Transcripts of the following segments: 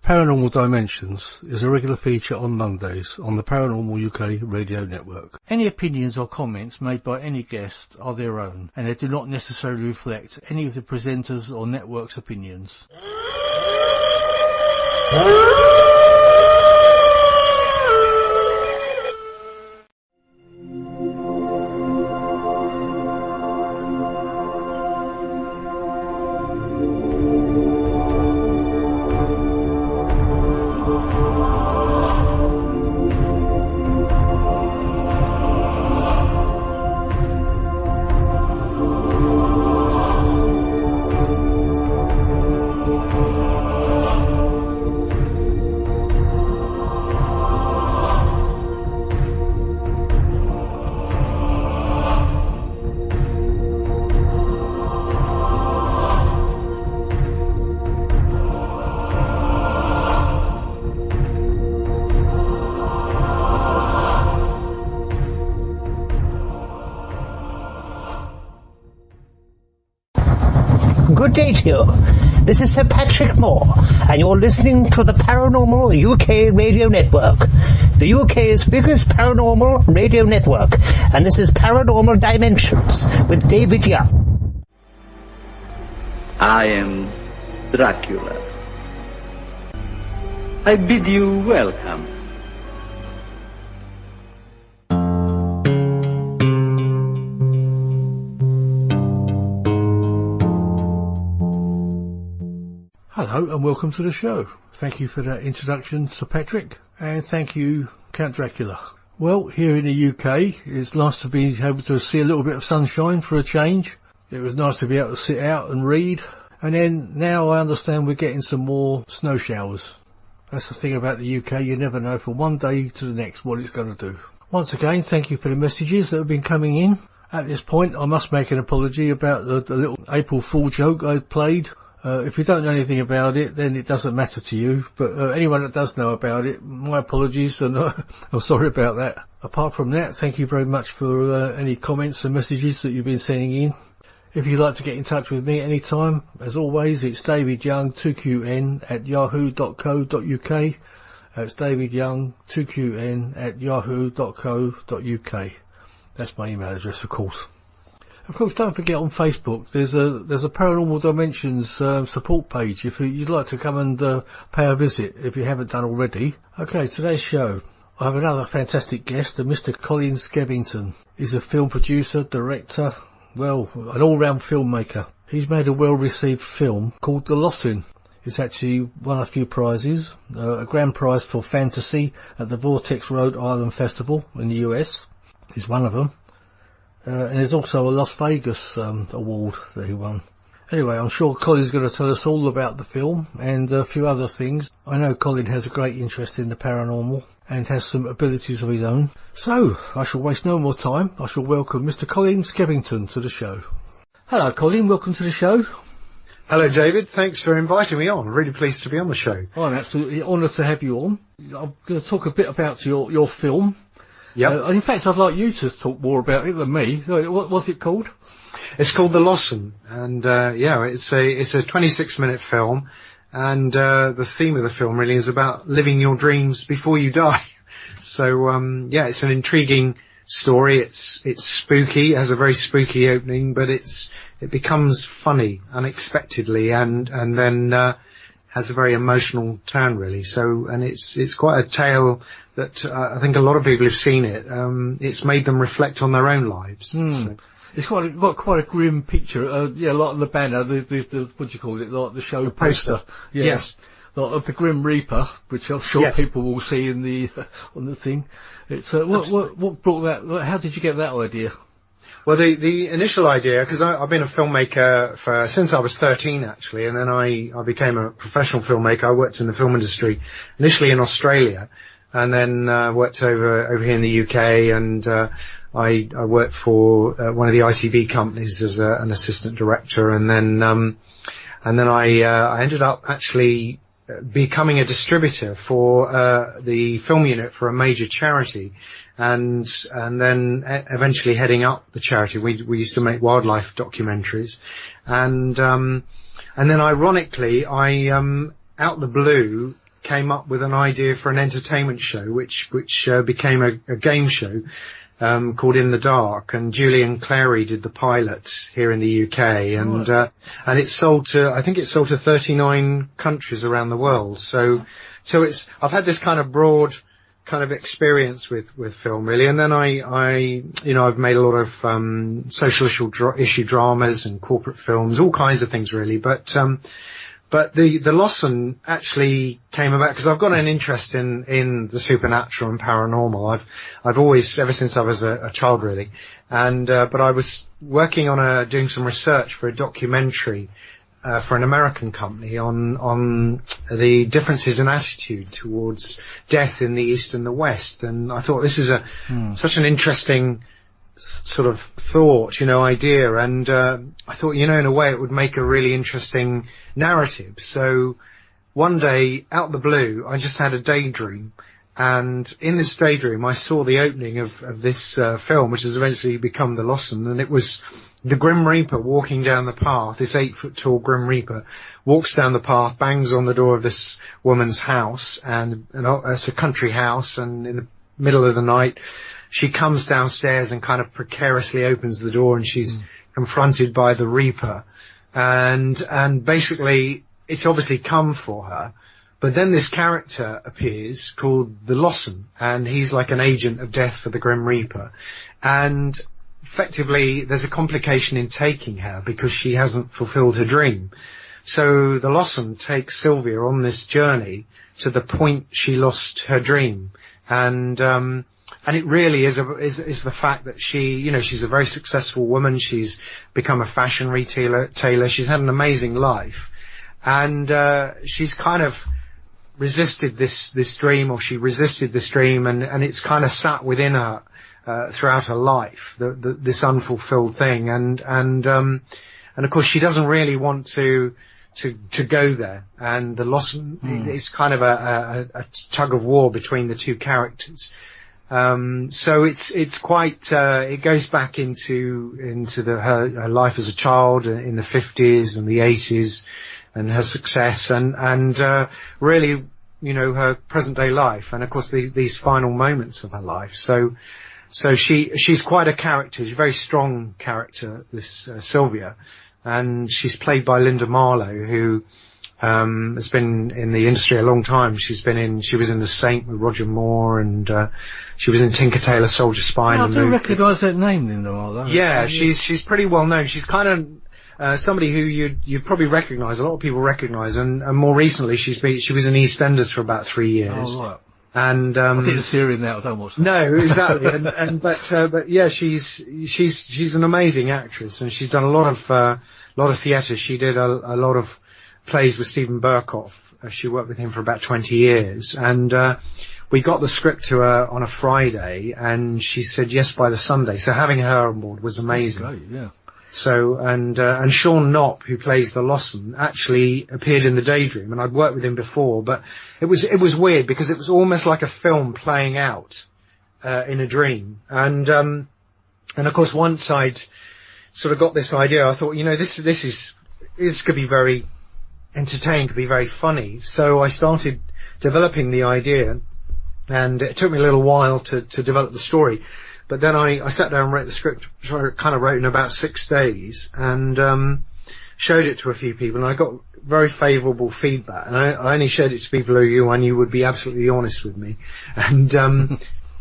Paranormal Dimensions is a regular feature on Mondays on the Paranormal UK radio network. Any opinions or comments made by any guest are their own, and they do not necessarily reflect any of the presenters or network's opinions. Good day to you. This is Sir Patrick Moore, and you're listening to the Paranormal UK Radio Network, the UK's biggest paranormal radio network, and this is Paranormal Dimensions with David Young. I am Dracula. I bid you welcome. Hello and welcome to the show. Thank you for that introduction, Sir Patrick, and thank you, Count Dracula. Well, here in the UK, it's nice to be able to see a little bit of sunshine for a change. It was nice to be able to sit out and read, and then now I understand we're getting some more snow showers. That's the thing about the UK, you never know from one day to the next what it's going to do. Once again, thank you for the messages that have been coming in. At this point, I must make an apology about the little April Fool joke I played. If you don't know anything about it, then it doesn't matter to you. But anyone that does know about it, my apologies, and I'm sorry about that. Apart from that, thank you very much for any comments and messages that you've been sending in. If you'd like to get in touch with me anytime, as always, it's David Young 2QN at yahoo.co.uk. It's David Young 2QN at yahoo.co.uk. That's my email address, of course. Of course, don't forget on Facebook, there's a Paranormal Dimensions support page if you'd like to come and pay a visit if you haven't done already. Okay, today's show, I have another fantastic guest, Mr. Collin Skevington. He's a film producer, director, well, an all-round filmmaker. He's made a well-received film called The Lossin'. It's actually won a few prizes, a grand prize for fantasy at the Vortex Rhode Island Festival in the US is one of them. And there's also a Las Vegas award that he won. Anyway, I'm sure Colin's going to tell us all about the film and a few other things. I know Colin has a great interest in the paranormal and has some abilities of his own. So, I shall waste no more time. I shall welcome Mr. Collin Skevington to the show. Hello, Colin. Welcome to the show. Hello, David. Thanks for inviting me on. Really pleased to be on the show. I'm absolutely honoured to have you on. I'm going to talk a bit about your film. Yeah. In fact, I'd like you to talk more about it than me. What was it called? It's called The Lossin', and it's a 26-minute film, and the theme of the film really is about living your dreams before you die. So it's an intriguing story. It's spooky. It has a very spooky opening, but it becomes funny unexpectedly, and then has a very emotional turn really. So, and it's quite a tale that I think a lot of people have seen it. It's made them reflect on their own lives. So. It's got quite a grim picture. Like the banner, the what do you call it? Like the show poster. Yeah. Yes. Like of the Grim Reaper, which I'm sure people will see in the on the thing. It's what brought that? How did you get that idea? Well, the initial idea, because I've been a filmmaker since I was 13 actually, and then I became a professional filmmaker. I worked in the film industry initially in Australia, and then worked over here in the UK, and I worked for one of the ITV companies as an assistant director, and then I ended up actually becoming a distributor for the film unit for a major charity. And then eventually heading up the charity. We used to make wildlife documentaries. And then ironically, I, out the blue, came up with an idea for an entertainment show, which became a game show, called In the Dark, and Julian Clary did the pilot here in the UK, and it sold to, I think it sold to 39 countries around the world. So I've had this kind of broad kind of experience with film, really. And then I've made a lot of, social issue dramas and corporate films, all kinds of things, really. But the Lawson actually came about because I've got an interest in the supernatural and paranormal. I've always, ever since I was a child, really. But I was working on doing some research for a documentary, for an American company on the differences in attitude towards death in the East and the West. And I thought this is such an interesting sort of thought, idea. And, I thought, in a way it would make a really interesting narrative. So one day, out of the blue, I just had a daydream. And in this daydream, I saw the opening of this, film, which has eventually become The Lawson. And it was the Grim Reaper walking down the path. This 8-foot tall Grim Reaper walks down the path, bangs on the door of this woman's house, and it's a country house, and in the middle of the night, she comes downstairs and kind of precariously opens the door, and she's confronted by the Reaper. And basically, it's obviously come for her. But then this character appears called the Lawson, and he's like an agent of death for the Grim Reaper. And effectively, there's a complication in taking her because she hasn't fulfilled her dream. So the Lawson takes Sylvia on this journey to the point she lost her dream. And it really is the fact that she's a very successful woman. She's become a fashion retailer. She's had an amazing life. And, she's kind of resisted this dream, or she resisted this dream, and it's kind of sat within her, throughout her life, this unfulfilled thing. And of course she doesn't really want to go there. And the Lawson is kind of a tug of war between the two characters. So it's quite, it goes back into her life as a child in the 50s and the 80s, and her success, and really, her present day life, and of course these final moments of her life. So she's quite a character. She's a very strong character, this Sylvia, and she's played by Linda Marlowe, who has been in the industry a long time. She was in The Saint with Roger Moore, and she was in Tinker Tailor Soldier Spy. I do recognise that name, Linda Marlowe. Yeah, she's pretty well known. She's kind of somebody who you'd probably recognise. A lot of people recognise, and more recently she was in EastEnders for about 3 years. Oh, right. And I think it's Syrian now. I don't watch that. No, exactly. but yeah, she's an amazing actress, and she's done a lot of theatre. She did a lot of plays with Stephen Burkoff. She worked with him for about 20 years, and we got the script to her on a Friday, and she said yes by the Sunday. So having her on board was amazing. That's great, yeah. So, and Sean Knopp, who plays the Lawson, actually appeared in The Daydream, and I'd worked with him before, but it was weird because it was almost like a film playing out, in a dream. And of course, once I'd sort of got this idea, I thought, this could be very entertaining, could be very funny. So I started developing the idea, and it took me a little while to develop the story. But then I sat down and wrote the script, which I kind of wrote in about 6 days, and showed it to a few people, and I got very favourable feedback. And I only showed it to people who I knew would be absolutely honest with me, and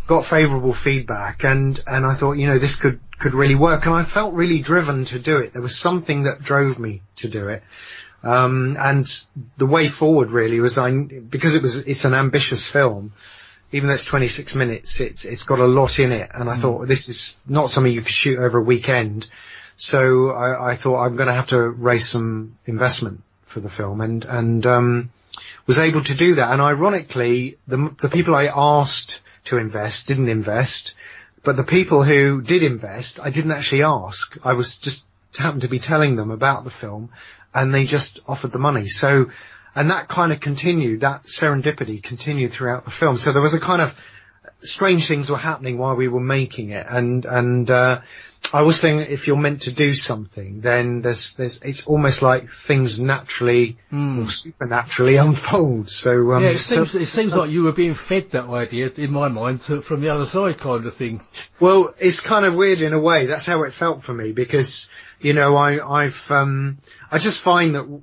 got favourable feedback. And I thought, this could really work, and I felt really driven to do it. There was something that drove me to do it. And the way forward really was because it's an ambitious film. Even though it's 26 minutes, it's got a lot in it, and I thought this is not something you could shoot over a weekend. So I thought I'm going to have to raise some investment for the film, and was able to do that. And ironically, the people I asked to invest didn't invest, but the people who did invest, I didn't actually ask. I was just happened to be telling them about the film, and they just offered the money. And that kind of continued, that serendipity continued throughout the film. So there was a kind of strange things were happening while we were making it, and I was thinking if you're meant to do something, then it's almost like things naturally or supernaturally unfold. So it seems like you were being fed that idea in my mind from the other side, kind of thing. Well, it's kind of weird in a way. That's how it felt for me, because I just find that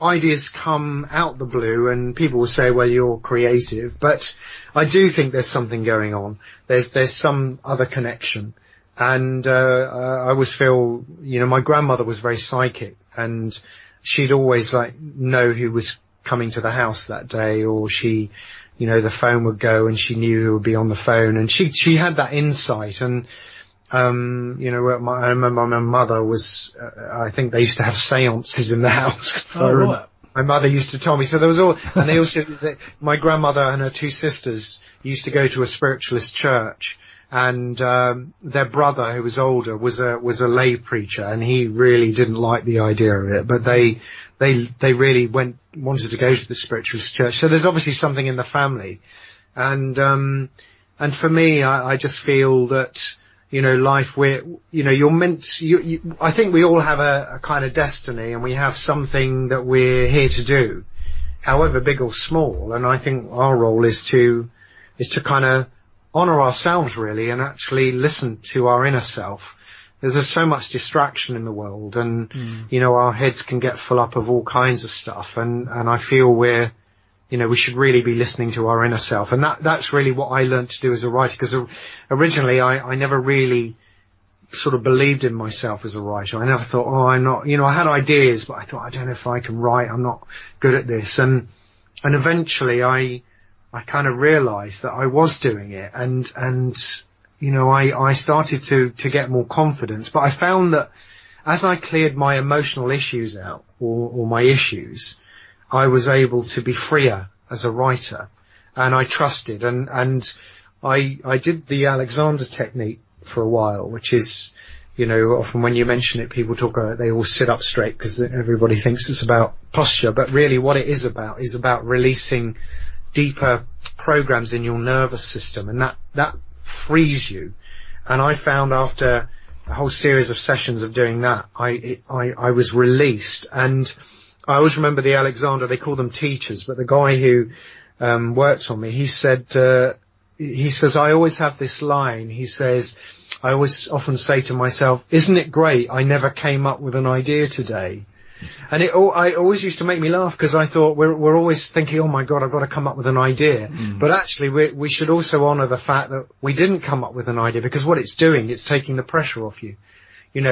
ideas come out the blue, and people will say, well, you're creative, but I do think there's something going on. There's some other connection. And I always feel, my grandmother was very psychic, and she'd always know who was coming to the house that day, or she, the phone would go and she knew who would be on the phone, and she had that insight. And I remember my mother was, I think they used to have seances in the house. Oh, right. My mother used to tell me, so there was and they also, my grandmother and her two sisters used to go to a spiritualist church. And their brother, who was older, was a lay preacher, and he really didn't like the idea of it. But they really wanted to go to the spiritualist church. So there's obviously something in the family, and for me, I just feel that life, you're meant. I think we all have a kind of destiny, and we have something that we're here to do, however big or small. And I think our role is to kind of honor ourselves, really, and actually listen to our inner self. There's so much distraction in the world, and our heads can get full up of all kinds of stuff, and I feel we should really be listening to our inner self. And that's really what I learned to do as a writer, because originally I never really sort of believed in myself as a writer. I never thought, I'm not, I had ideas, but I thought, I don't know if I can write, I'm not good at this. And eventually I kind of realized that I was doing it, and I started to get more confidence. But I found that as I cleared my emotional issues out, or my issues, I was able to be freer as a writer, and I trusted, and I did the Alexander technique for a while, which is, often when you mention it, people they all sit up straight because everybody thinks it's about posture, but really what it is about releasing deeper programs in your nervous system, and that frees you. And I found after a whole series of sessions of doing that, I was released. And I always remember the Alexander, they call them teachers, but the guy who worked on me, he says, I always have this line. He says, I often say to myself, isn't it great I never came up with an idea today? And I always used to make me laugh, because I thought we're always thinking, oh my God, I've got to come up with an idea. But actually we should also honour the fact that we didn't come up with an idea, because what it's doing, it's taking the pressure off you.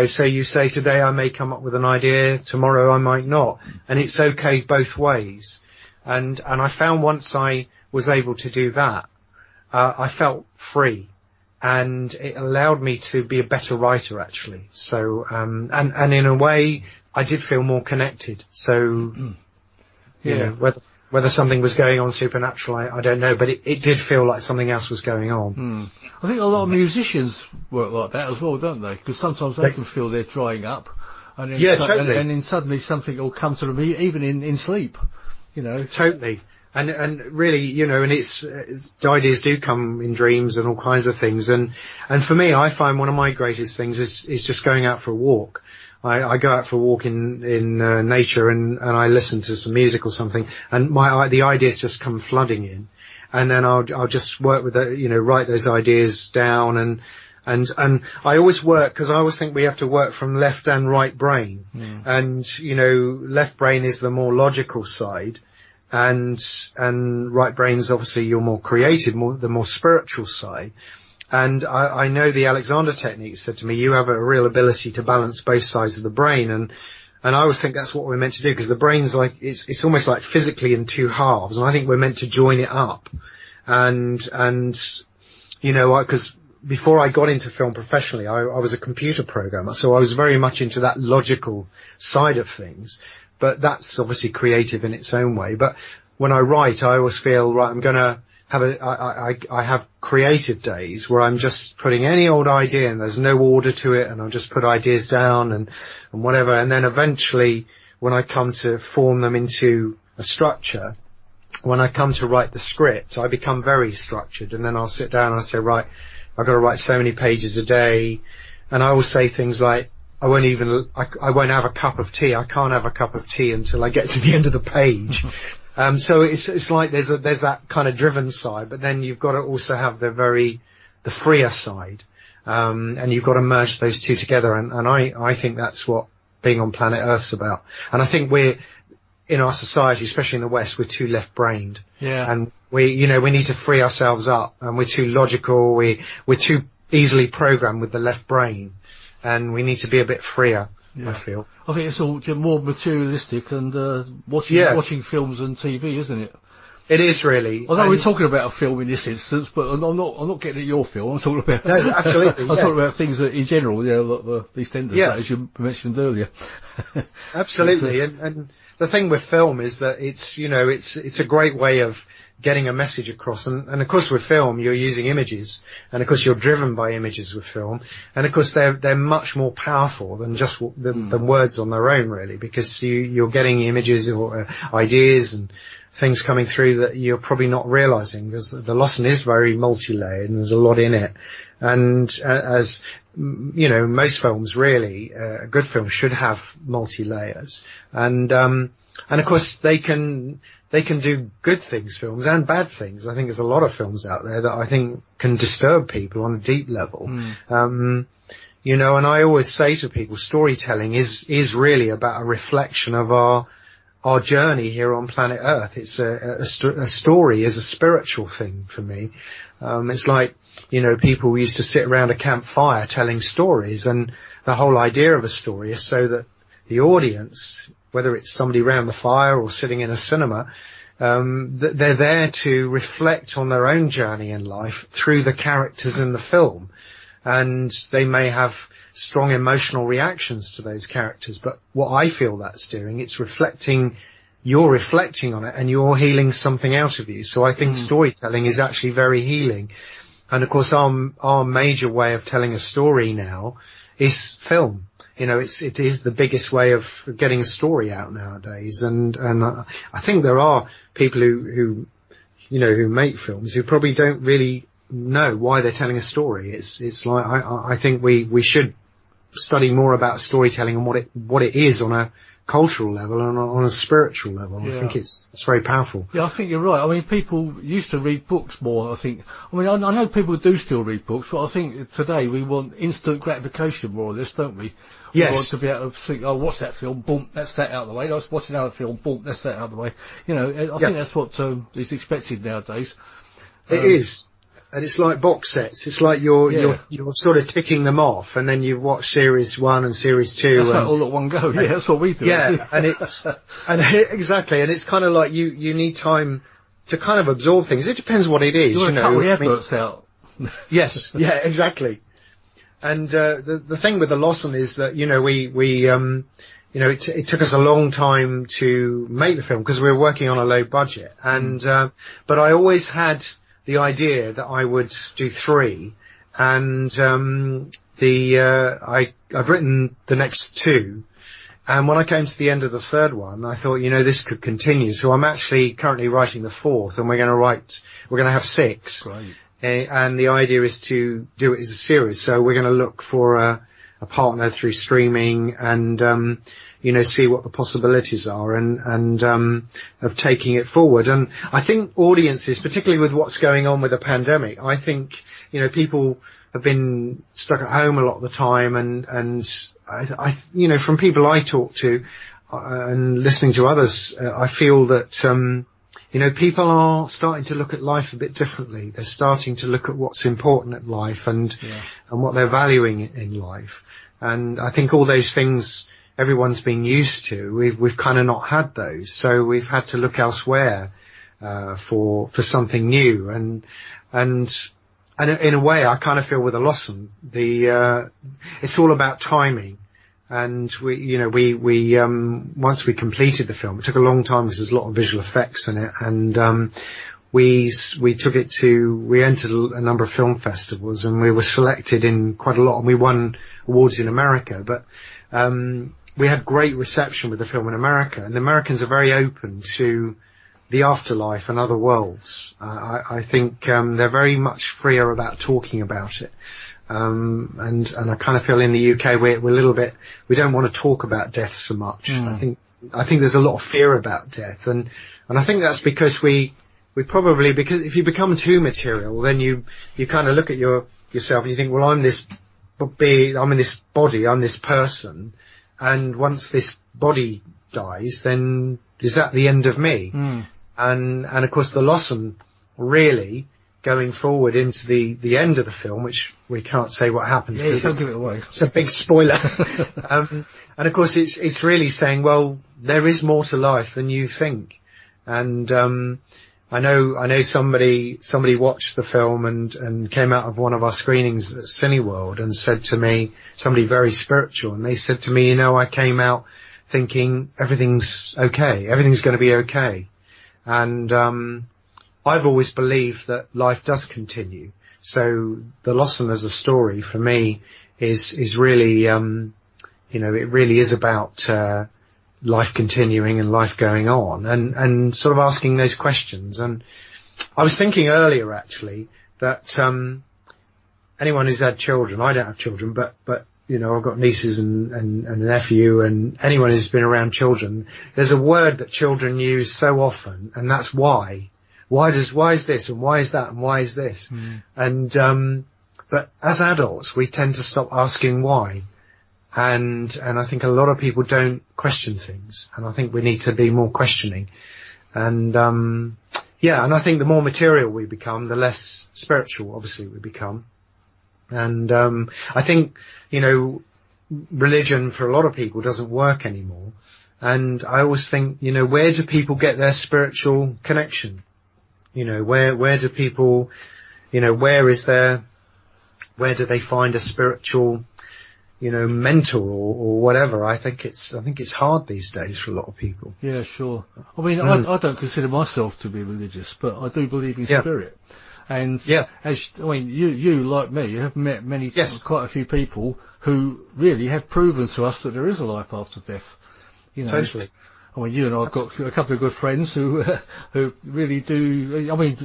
So you say, today I may come up with an idea, tomorrow I might not. And it's okay both ways. And I found once I was able to do that, I felt free. And it allowed me to be a better writer, actually. So, and in a way, I did feel more connected. So, whether something was going on supernatural, I don't know, but it did feel like something else was going on. I think a lot of musicians work like that as well, don't they? Because sometimes they can feel they're drying up, and then, totally. and then suddenly something will come to them, even in sleep, Totally. And really, and the ideas do come in dreams and all kinds of things. And for me, I find one of my greatest things is just going out for a walk. I go out for a walk in nature, and I listen to some music or something, and the ideas just come flooding in. And then I'll just work with write those ideas down, and I always work, because I always think we have to work from left and right brain. And, left brain is the more logical side. And right brain's obviously your more creative, the more spiritual side. And I know the Alexander technique said to me, you have a real ability to balance both sides of the brain. And I always think that's what we're meant to do, because the brain's it's almost like physically in two halves. And I think we're meant to join it up. And because before I got into film professionally, I was a computer programmer. So I was very much into that logical side of things. But that's obviously creative in its own way. But when I write, I always feel, right, I'm going to have I have creative days where I'm just putting any old idea, and there's no order to it, and I'll just put ideas down and whatever. And then eventually, when I come to form them into a structure, when I come to write the script, I become very structured, and then I'll sit down and I say, right, I've got to write so many pages a day, and I will say things like, I won't have a cup of tea. I can't have a cup of tea until I get to the end of the page. So it's like there's that kind of driven side, but then you've got to also have the freer side. And you've got to merge those two together. And I think that's what being on planet Earth's about. And I think we're, in our society, especially in the West, we're too left-brained. Yeah. And we need to free ourselves up, and we're too logical. We're too easily programmed with the left brain, and we need to be a bit freer. Yeah. I feel. I think it's all more materialistic and watching films and TV, isn't it? It is really. Although we're talking about a film in this instance, but I'm not getting at your film. I'm talking about no, absolutely. I'm talking about things that in general, like the EastEnders, as you mentioned earlier. Absolutely, and the thing with film is that it's a great way of getting a message across, and of course with film you're using images, and of course you're driven by images with film, and of course they're much more powerful than just than words on their own, really, because you're getting images or ideas and things coming through that you're probably not realizing, because the Lawson is very multi-layered and there's a lot in it. And as most films really, a good film should have multi-layers. And of course they can do good things, films, and bad things. I think there's a lot of films out there that I think can disturb people on a deep level. And I always say to people, storytelling is really about a reflection of our journey here on planet Earth. It's a story is a spiritual thing for me. It's like, people used to sit around a campfire telling stories, and the whole idea of a story is so that the audience, whether it's somebody around the fire or sitting in a cinema, they're there to reflect on their own journey in life through the characters in the film. And they may have strong emotional reactions to those characters, but what I feel that's doing, you're reflecting on it and you're healing something out of you. So I think storytelling is actually very healing. And of course our major way of telling a story now is film. It is the biggest way of getting a story out nowadays. And I think there are people who make films who probably don't really know why they're telling a story. It's like, I think we should study more about storytelling and what it is on a cultural level and on a spiritual level. Yeah. I think it's very powerful. Yeah, I think you're right. I mean, people used to read books more, I think. I mean, I know people do still read books, but I think today we want instant gratification more or less, don't we? Yes. We want to be able to think, oh, watch that film, boom, that's that out of the way. Let's watch another film, boom, that's that out of the way. I think that's what is expected nowadays. It is. And it's like box sets. It's like you're sort of ticking them off, and then you watch series 1 and series 2. That's like all at one go. Yeah, that's what we do. Yeah, exactly. And it's kind of like you need time to kind of absorb things. It depends what it is. You want to cut the adverts out. Yes. Yeah. Exactly. And the thing with the Lawson is that it took us a long time to make the film because we were working on a low budget, and but I always had the idea that I would do 3, and I've written the next 2, and when I came to the end of the 3rd one, I thought, this could continue. So I'm actually currently writing the 4th, and we're going to have 6. Great. And the idea is to do it as a series. So we're going to look for a partner through streaming and see what the possibilities are and of taking it forward. And I think audiences, particularly with what's going on with the pandemic, I think, people have been stuck at home a lot of the time, and I from people I talk to and listening to others, I feel that, people are starting to look at life a bit differently. They're starting to look at what's important in life and what they're valuing in life. And I think all those things everyone's been used to, we've kind of not had those. So we've had to look elsewhere, for something new. And in a way, I kind of feel with the Lawson, it's all about timing. And we once we completed the film, it took a long time because there's a lot of visual effects in it. And, we entered a number of film festivals, and we were selected in quite a lot, and we won awards in America. But, we had great reception with the film in America, and the Americans are very open to the afterlife and other worlds. I think they're very much freer about talking about it. And I kind of feel in the UK we're a little bit, we don't want to talk about death so much. I think there's a lot of fear about death, and I think that's because we probably, because if you become too material, then you kind of look at yourself and you think, well, I'm in this body, I'm this person, and once this body dies, then is that the end of me? And of course the Lawson really going forward into the end of the film, which we can't say what happens because don't give it away. It's a big spoiler. And of course it's really saying, well, there is more to life than you think. And I know somebody watched the film and came out of one of our screenings at Cineworld and said to me, somebody very spiritual, and they said to me, you know, I came out thinking everything's okay, everything's going to be okay. And I've always believed that life does continue. So the Lawson as a story for me is really, you know, it really is about life continuing and life going on, and sort of asking those questions. And I was thinking earlier actually that anyone who's had children, I don't have children, but you know, I've got nieces and a nephew, and anyone who's been around children, there's a word that children use so often, and that's why. Why is this, and why is that, and why is this? And but as adults we tend to stop asking why. And I think a lot of people don't question things, and I think we need to be more questioning. And and I think the more material we become, the less spiritual obviously we become. And I think, you know, religion for a lot of people doesn't work anymore. And I always think, you know, where do people get their spiritual connection? You know, where do people, you know, where do they find a spiritual, you know, mentor or whatever? I think it's hard these days for a lot of people. Yeah, sure. I mean, I don't consider myself to be religious, but I do believe in spirit. And you like me, you have met quite a few people who really have proven to us that there is a life after death. You know, totally. I mean, you and I've got a couple of good friends who really do. I mean,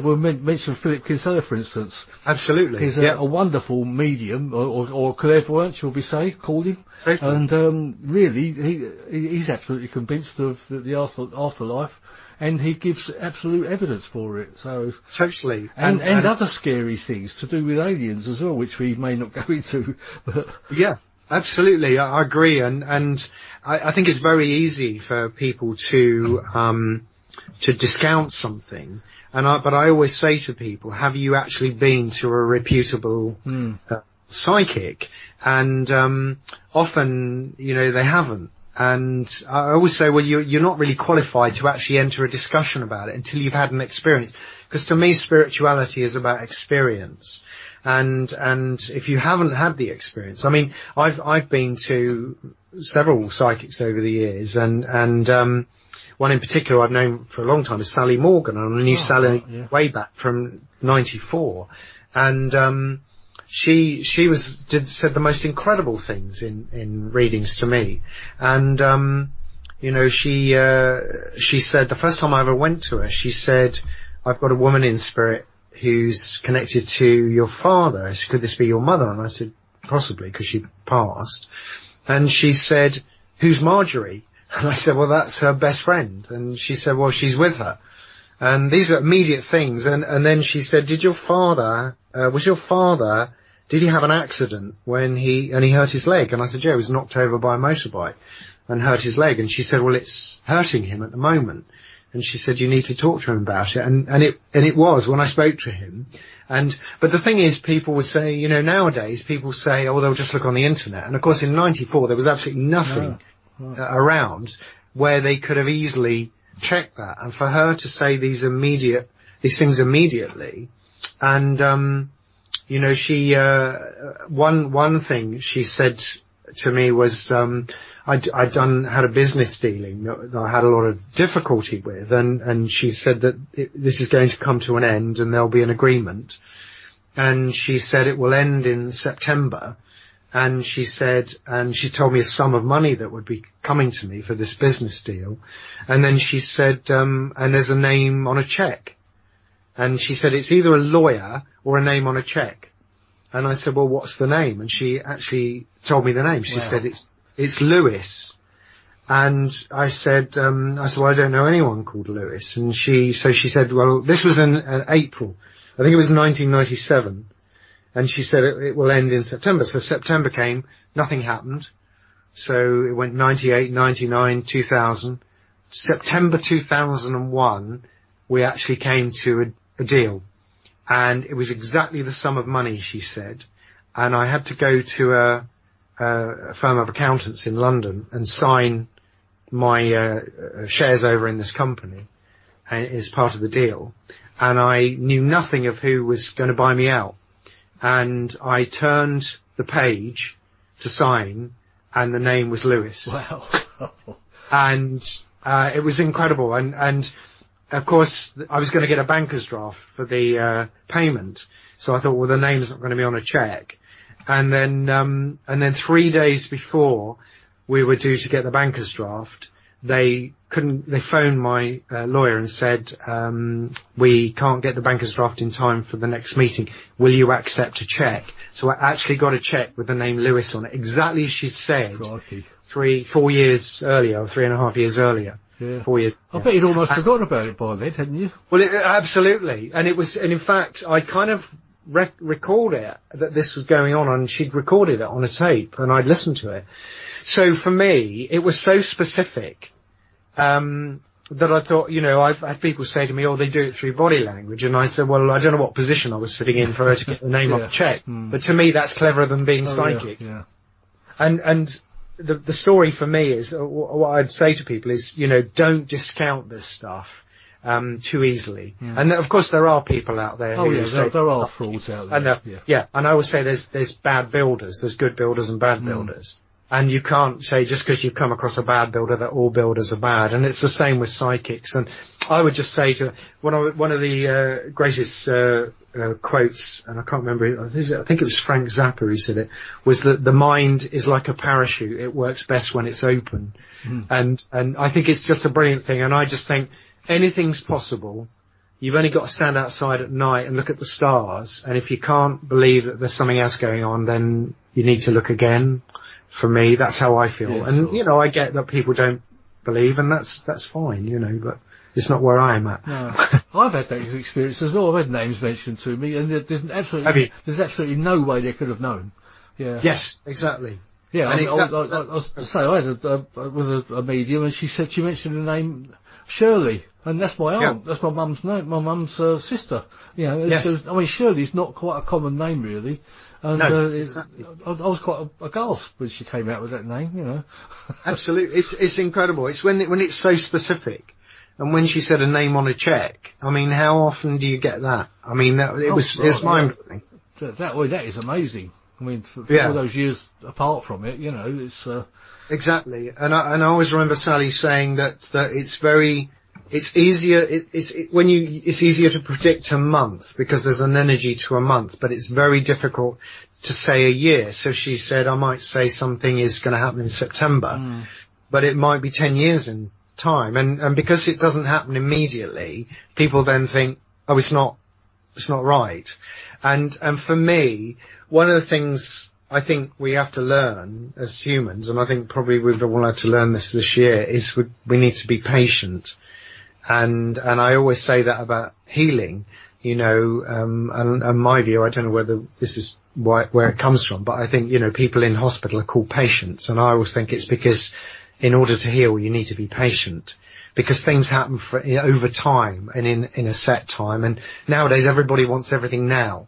we'll mention Philip Kinsella, for instance. Absolutely. He's a wonderful medium, or clairvoyant, shall we say, call him. Totally. And really, he's absolutely convinced of the afterlife, and he gives absolute evidence for it. So totally. And other scary things to do with aliens as well, which we may not go into. But yeah. Absolutely, I agree, and I think it's very easy for people to discount something, but I always say to people, have you actually been to a reputable psychic? And often, you know, they haven't. And I always say, well, you're not really qualified to actually enter a discussion about it until you've had an experience, because to me, spirituality is about experience. And if you haven't had the experience, I mean, I've been to several psychics over the years, and one in particular I've known for a long time is Sally Morgan, and I knew Sally way back from 94. And she said the most incredible things in readings to me. And you know, she said the first time I ever went to her, she said, I've got a woman in spirit who's connected to your father. Could this be your mother? And I said, possibly, because she passed. And she said, who's Marjorie? And I said, well, that's her best friend. And she said, well, she's with her. And these are immediate things. And then she said, did he have an accident when he hurt his leg? And I said, yeah, he was knocked over by a motorbike and hurt his leg. And she said, well, it's hurting him at the moment. And she said, you need to talk to him about it. And it was when I spoke to him. But the thing is, people would say, you know, nowadays people say, oh, they'll just look on the internet. And of course in 94, there was absolutely nothing around where they could have easily checked that. And for her to say these things immediately. And, you know, she, one thing she said to me was, I'd had a business dealing that I had a lot of difficulty with, and she said that this is going to come to an end and there'll be an agreement. And she said it will end in September, and she told me a sum of money that would be coming to me for this business deal. And then she said, and there's a name on a check. And she said, it's either a lawyer or a name on a check. And I said, well, what's the name? And she actually told me the name. She said, it's Lewis. And I said, well, I don't know anyone called Lewis. And she said, well, this was in April. I think it was 1997. And she said it will end in September. So September came, nothing happened. So it went 98, 99, 2000. September 2001, we actually came to a deal. And it was exactly the sum of money, she said. And I had to go to a firm of accountants in London and sign my shares over in this company as part of the deal. And I knew nothing of who was going to buy me out. And I turned the page to sign, and the name was Lewis. Wow. And it was incredible. And of course, I was going to get a banker's draft for the payment. So I thought, well, the name's not going to be on a check. And then 3 days before we were due to get the banker's draft, they phoned my lawyer and said, we can't get the banker's draft in time for the next meeting. Will you accept a check? So I actually got a check with the name Lewis on it, exactly as she said. Crikey. 3.5 years earlier. Yeah. 4 years. I bet you'd almost forgotten about it by then, hadn't you? Well, absolutely. And in fact, I kind of recalled it, that this was going on, and she'd recorded it on a tape, and I'd listened to it. So for me, it was so specific, that I thought, I've had people say to me, oh, they do it through body language. And I said, well, I don't know what position I was sitting in for her to get the name on the check. But to me, that's cleverer than being psychic. Yeah. And the story for me is, what I'd say to people is, don't discount this stuff too easily. And of course there are people out there who say, there are frauds out there. And and I always say there's bad builders, there's good builders and bad builders. And you can't say just because you've come across a bad builder that all builders are bad. And it's the same with psychics. And I would just say to one of the greatest quotes, and I can't remember, I think it was Frank Zappa who said it, was that the mind is like a parachute. It works best when it's open. And I think it's just a brilliant thing. And I just think anything's possible. You've only got to stand outside at night and look at the stars. And if you can't believe that there's something else going on, then you need to look again. For me, that's how I feel. Yeah, and, sure. I get that people don't believe, and that's fine, but it's not where I am at. No. I've had that experience as well. I've had names mentioned to me, and there's absolutely no way they could have known. Yeah. Yes, exactly. Yeah, I had with a medium, and she mentioned the name Shirley, and that's my aunt. That's my mum's name, my mum's sister. Shirley's not quite a common name, really. And exactly. I was quite aghast when she came out with that name, Absolutely, it's incredible. It's when it's so specific, and when she said a name on a check. I mean, how often do you get that? I mean, it's mind-blowing. That is amazing. I mean, for all those years apart from it, it's exactly. And I always remember Sally saying that it's easier. It's easier to predict a month because there's an energy to a month, but it's very difficult to say a year. So she said, I might say something is going to happen in September, but it might be 10 years in time. And because it doesn't happen immediately, people then think, oh, it's not right. And for me, one of the things I think we have to learn as humans, and I think probably we've all had to learn this year, is we need to be patient. And I always say that about healing, and my view, I don't know whether this is where it comes from, but I think, people in hospital are called patients. And I always think it's because in order to heal, you need to be patient, because things happen over time and in a set time. And nowadays everybody wants everything now,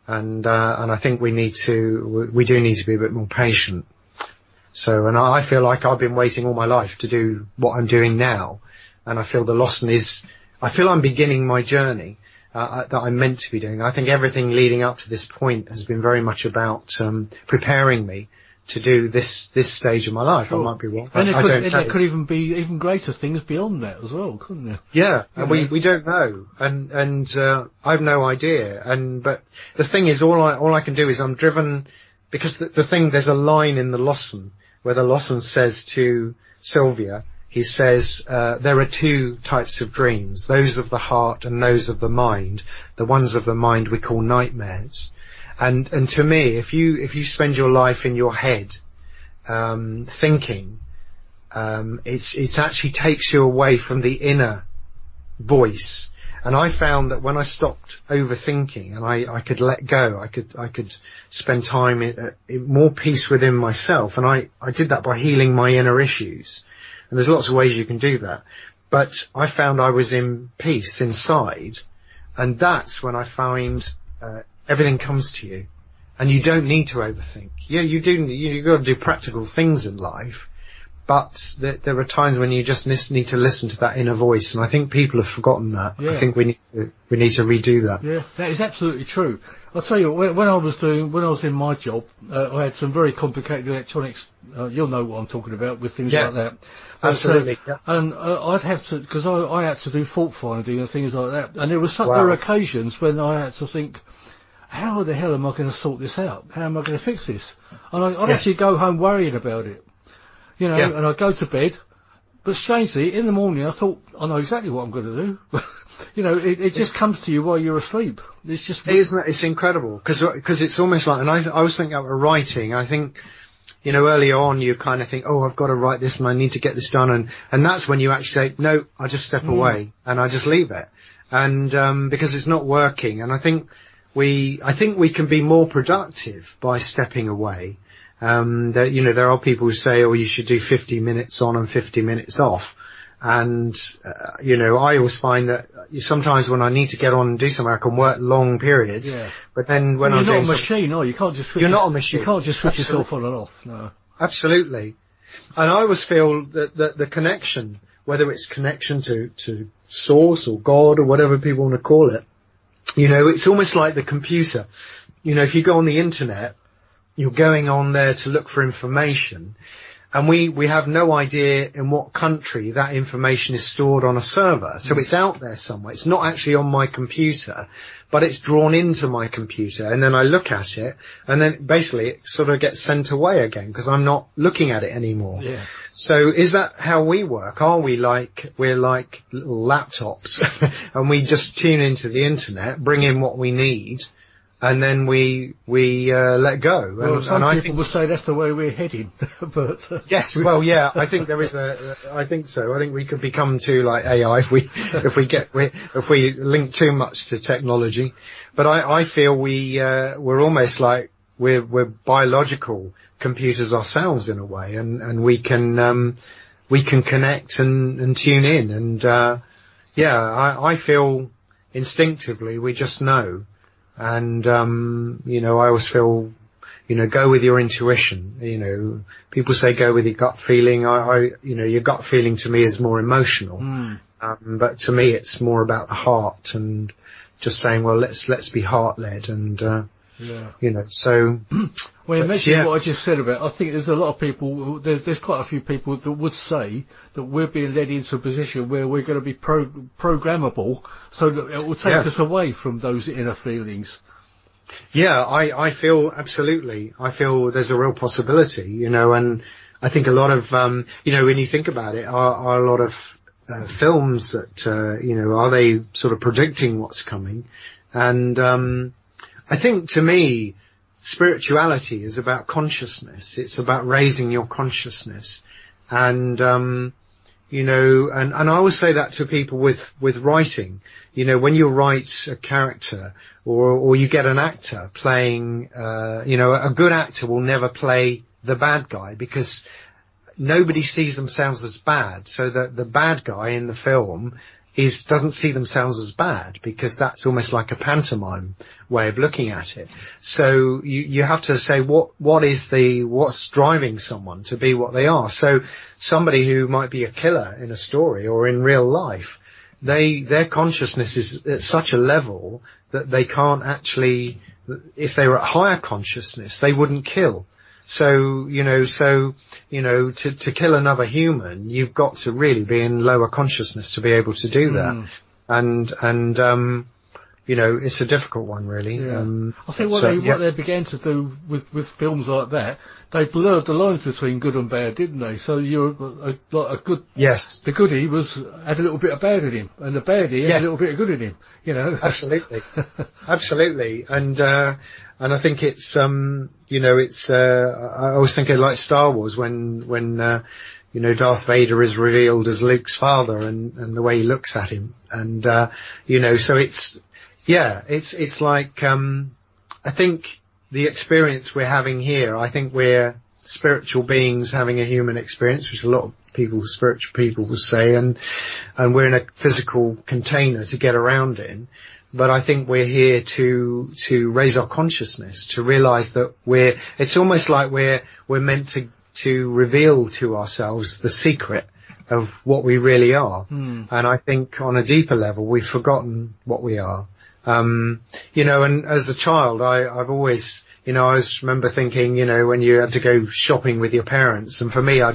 And I think we do need to be a bit more patient. So, and I feel like I've been waiting all my life to do what I'm doing now. And I feel I feel I'm beginning my journey, that I'm meant to be doing. I think everything leading up to this point has been very much about, preparing me to do this stage of my life. Sure. I might be wrong. And there could even be even greater things beyond that as well, couldn't there? Yeah. And we don't know. And I have no idea. But the thing is, all I can do is I'm driven because there's a line in the Lawson where the Lawson says to Sylvia, he says, there are two types of dreams, those of the heart and those of the mind. The ones of the mind we call nightmares. And to me, if you spend your life in your head, thinking, it actually takes you away from the inner voice. And I found that when I stopped overthinking and I could let go, I could spend time in more peace within myself. And I did that by healing my inner issues. And there's lots of ways you can do that. But I found I was in peace inside. And that's when I find, everything comes to you. And you don't need to overthink. Yeah, you've got to do practical things in life. But there are times when you just need to listen to that inner voice, and I think people have forgotten that. Yeah. I think we need to redo that. Yeah, that is absolutely true. I'll tell you, when I was in my job, I had some very complicated electronics. You'll know what I'm talking about with things like that. Absolutely. And I'd have to, because I had to do fault finding and things like that. And there were occasions when I had to think, how the hell am I going to sort this out? How am I going to fix this? And I'd actually go home worrying about it. And I'd go to bed, but strangely, in the morning I thought, I know exactly what I'm going to do. It just comes to you while you're asleep. It's incredible, because it's almost like, and I was thinking about writing, I think, early on you kind of think, oh, I've got to write this and I need to get this done, and that's when you actually say, no, I just step away and I just leave it. And, because it's not working, and I think we can be more productive by stepping away. There are people who say, oh, you should do 50 minutes on and 50 minutes off. And, I always find that sometimes when I need to get on and do something, I can work long periods. Yeah. But then when you're not a machine, no, you can't just switch. You're not a machine. You can't just switch yourself on and off. No. Absolutely. And I always feel that the connection, whether it's connection to source or God or whatever people want to call it, it's almost like the computer. If you go on the internet, you're going on there to look for information, and we have no idea in what country that information is stored on a server. So it's out there somewhere. It's not actually on my computer, but it's drawn into my computer, and then I look at it, and then basically it sort of gets sent away again because I'm not looking at it anymore. Yeah. So is that how we work? Are we're like little laptops and we just tune into the internet, bring in what we need, and then we let go. Well, some people will say that's the way we're heading, but yes, well, yeah, I think there is I think so. I think we could become too like AI if we link too much to technology. But I feel we're almost like we're biological computers ourselves in a way, and we can connect and tune in, and I feel instinctively we just know. And, I always feel, go with your intuition. People say go with your gut feeling. Your gut feeling to me is more emotional. But to me it's more about the heart and just saying, well, let's be heart led and, so. Well, you mentioned what I just said about, I think there's a lot of people, there's quite a few people that would say that we're being led into a position where we're going to be programmable, so that it will take us away from those inner feelings. Yeah, I feel absolutely. I feel there's a real possibility, and I think a lot of, when you think about it, are a lot of films that, are they sort of predicting what's coming? And, I think to me, spirituality is about consciousness. It's about raising your consciousness. And, and I always say that to people with writing. When you write a character or you get an actor playing, a good actor will never play the bad guy because nobody sees themselves as bad. So that the bad guy in the film doesn't see themselves as bad because that's almost like a pantomime way of looking at it. So you have to say what's driving someone to be what they are. So somebody who might be a killer in a story or in real life, their consciousness is at such a level that they can't actually, if they were at higher consciousness, they wouldn't kill. So, to kill another human, you've got to really be in lower consciousness to be able to do that. And, it's a difficult one, really. Yeah. I think what they began to do with films like that, they blurred the lines between good and bad, didn't they? So you're a good. Yes. The goodie had a little bit of bad in him, and the baddie had a little bit of good in him. Absolutely, absolutely, and I think it's it's I always think of like Star Wars when Darth Vader is revealed as Luke's father, and the way he looks at him, and so it's like I think the experience we're having here, I think we're spiritual beings having a human experience, which a lot of spiritual people will say, and we're in a physical container to get around in. But I think we're here to raise our consciousness, to realize that it's almost like we're meant to reveal to ourselves the secret of what we really are. And I think on a deeper level, we've forgotten what we are. And as a child, I've always, I always remember thinking, when you had to go shopping with your parents, and for me, I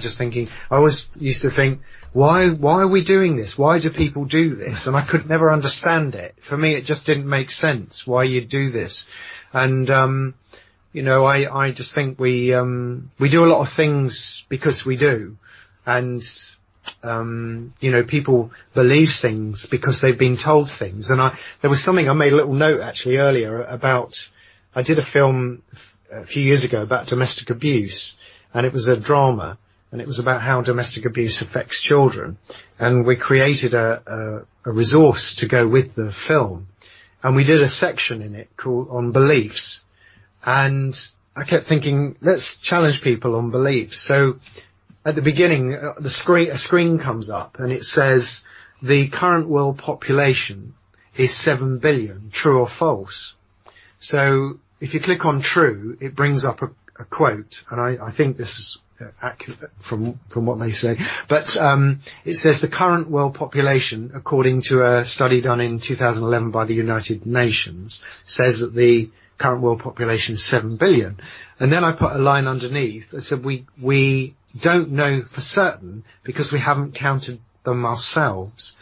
always used to think, why are we doing this? Why do people do this? And I could never understand it. For me, it just didn't make sense why you do this. And, I just think we do a lot of things because we do. And, people believe things because they've been told things. And there was something, I made a little note actually earlier about, I did a film a few years ago about domestic abuse, and it was a drama, and it was about how domestic abuse affects children. And we created a resource to go with the film, and we did a section in it on beliefs. And I kept thinking, let's challenge people on beliefs. So at the beginning, a screen comes up, and it says, the current world population is 7 billion, true or false? So if you click on true, it brings up a quote, and I think this is accurate from what they say. But it says the current world population, according to a study done in 2011 by the United Nations, says that the current world population is 7 billion. And then I put a line underneath that said we don't know for certain because we haven't counted them ourselves.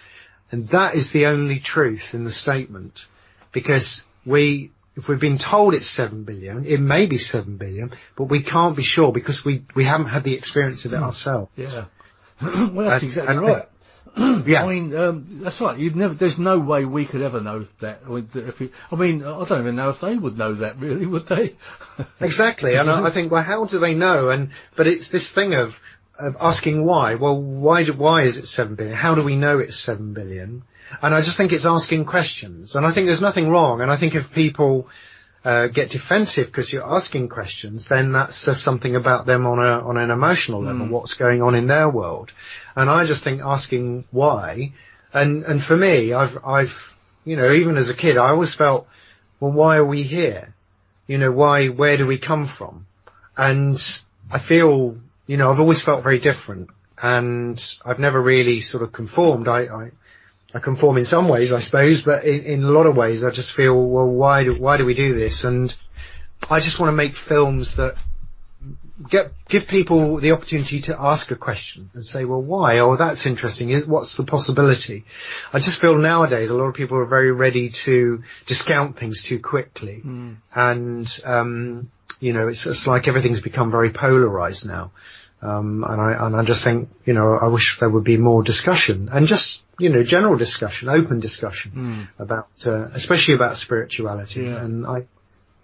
And that is the only truth in the statement, because if we've been told it's 7 billion, it may be 7 billion, but we can't be sure because we haven't had the experience of it ourselves. Yeah. Well, that's exactly right. Yeah. I mean, that's right. There's no way we could ever know that. I don't even know if they would know that, really, would they? Exactly. And I think, well, how do they know? But it's this thing of asking why. Well, why is it 7 billion? How do we know it's 7 billion? And I just think it's asking questions. And I think there's nothing wrong. And I think if people get defensive because you're asking questions, then that says something about them on an emotional level, what's going on in their world. And I just think asking why, and for me, I've even as a kid, I always felt, well, why are we here? Where do we come from? And I feel, I've always felt very different, and I've never really sort of conformed. I conform in some ways, I suppose, but in a lot of ways I just feel, well, why do we do this? And I just want to make films that give people the opportunity to ask a question and say, well, why? Oh, that's interesting. What's the possibility? I just feel nowadays a lot of people are very ready to discount things too quickly. And, it's just like everything's become very polarized now. And I just think, I wish there would be more discussion, and just, general discussion, open discussion about, especially about spirituality. Yeah. And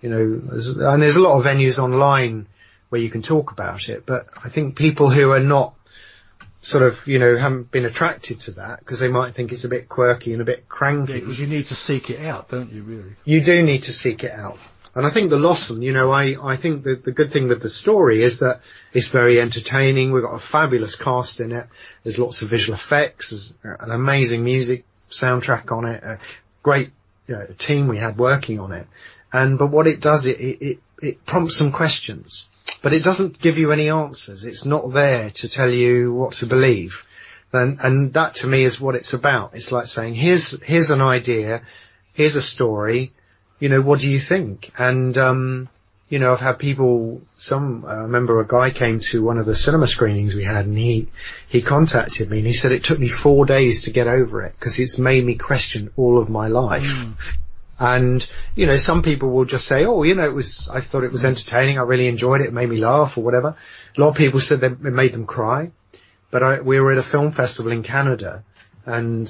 there's a lot of venues online where you can talk about it, but I think people who are not sort of, haven't been attracted to that because they might think it's a bit quirky and a bit cranky. Yeah, because you need to seek it out, don't you, really? You do need to seek it out. And I think the Lawson, I think that the good thing with the story is that it's very entertaining. We've got a fabulous cast in it. There's lots of visual effects. There's an amazing music soundtrack on it. A great team we had working on it. But what it does, it prompts some questions, but it doesn't give you any answers. It's not there to tell you what to believe. And that to me is what it's about. It's like saying, here's an idea. Here's a story. What do you think? And, I've had people, I remember a guy came to one of the cinema screenings we had, and he contacted me and he said it took me 4 days to get over it because it's made me question all of my life. And, you know, some people will just say, oh, you know, I thought it was entertaining. I really enjoyed it. It made me laugh or whatever. A lot of people said that it made them cry. But we were at a film festival in Canada, and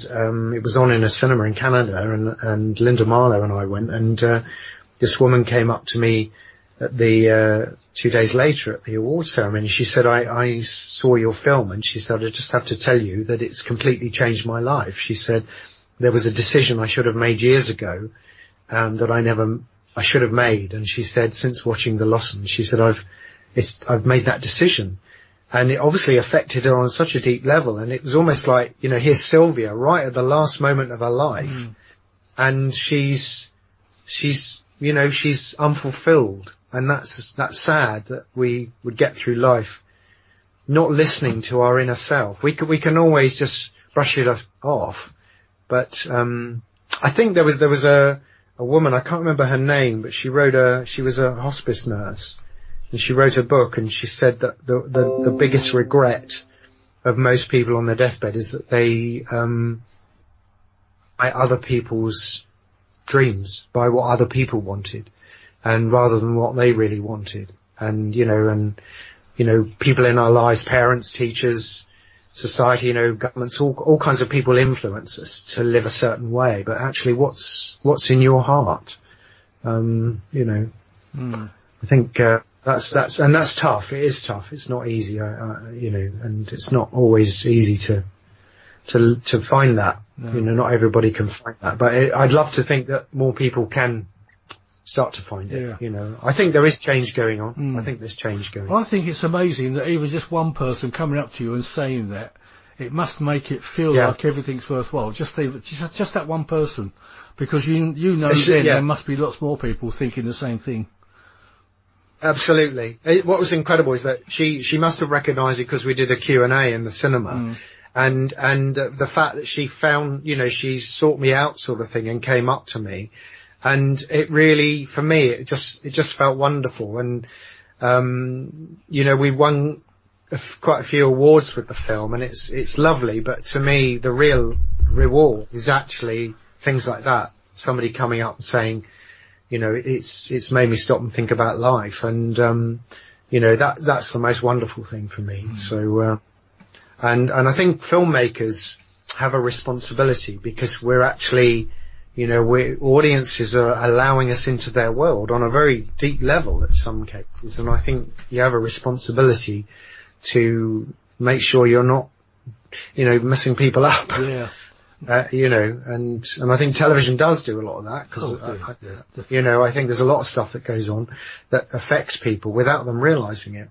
it was on in a cinema in Canada, and Linda Marlowe and I went, and this woman came up to me at the 2 days later at the awards ceremony. She said, I saw your film, and she said, I just have to tell you that it's completely changed my life. She said, there was a decision I should have made years ago, that I should have made. And she said, since watching The Lost, she said, I've made that decision. And it obviously affected her on such a deep level. And it was almost like, you know, here's Sylvia right at the last moment of her life. And she's unfulfilled. And that's sad that we would get through life not listening to our inner self. We can always just brush it off. But, I think there was a woman, I can't remember her name, but she was a hospice nurse. And she wrote a book, and she said that the biggest regret of most people on their deathbed is that they by other people's dreams, by what other people wanted, and rather than what they really wanted. And people in our lives, parents, teachers, society, you know, governments, all kinds of people influence us to live a certain way. But actually, what's in your heart? I think that's tough. It is tough. It's not easy, and it's not always easy to find that. No. You know, not everybody can find that. But I'd love to think that more people can start to find it. Yeah. You know, I think there is change going on. I think there's change going on. I think it's amazing that even just one person coming up to you and saying that, it must make it feel like everything's worthwhile. Just that one person, because you know there must be lots more people thinking the same thing. Absolutely. What was incredible is that she must have recognised it because we did a Q&A in the cinema. And the fact that she found, you know, she sought me out sort of thing and came up to me. And it really, for me, it just felt wonderful. And, we won quite a few awards with the film, and it's lovely. But to me, the real reward is actually things like that. Somebody coming up and saying, you know, it's made me stop and think about life. And, that's the most wonderful thing for me. So, and I think filmmakers have a responsibility because we're actually, audiences are allowing us into their world on a very deep level at some cases. And I think you have a responsibility to make sure you're not, messing people up. Yeah. And I think television does do a lot of that because, I think there's a lot of stuff that goes on that affects people without them realising it.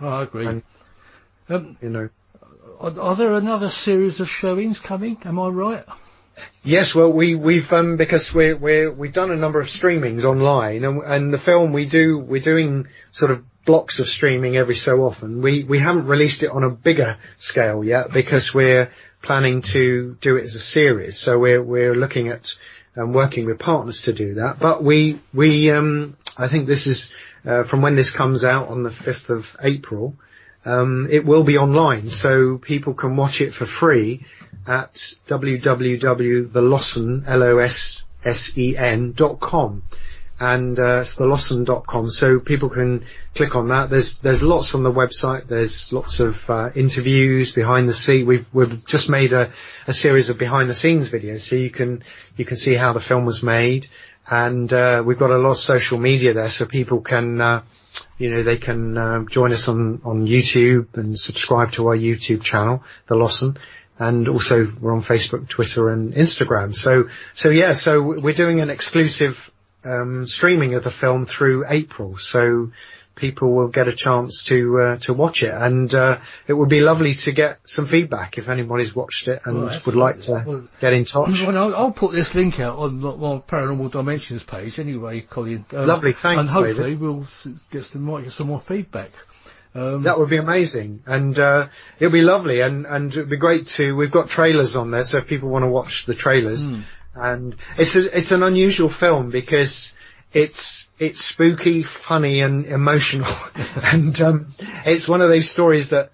I agree. And, are there another series of showings coming? Am I right? Yes, well, we've because we've done a number of streamings online, and the film we're doing sort of blocks of streaming every so often. We haven't released it on a bigger scale yet because we're planning to do it as a series. So we're looking at working with partners to do that. But we I think this is from when this comes out on the 5th of April. It will be online, so people can watch it for free at www.thelosson.com. And it's thelosson.com, so people can click on that. There's lots on the website. There's lots of interviews behind the scene. We've just made a series of behind the scenes videos, so you can see how the film was made. And we've got a lot of social media there, so people can they can join us on YouTube and subscribe to our YouTube channel, The Losson. And also we're on Facebook, Twitter and Instagram. So we're doing an exclusive streaming of the film through April, so people will get a chance to watch it, and it would be lovely to get some feedback if anybody's watched it and would like to get in touch. Well, I'll put this link out on my Paranormal Dimensions page anyway, Colin. Lovely, thanks. And hopefully David. We'll get some more feedback. That would be amazing, and it'll be lovely, and it'd be great to. We've got trailers on there, so if people want to watch the trailers. And it's an unusual film because it's spooky, funny and emotional. And it's one of those stories that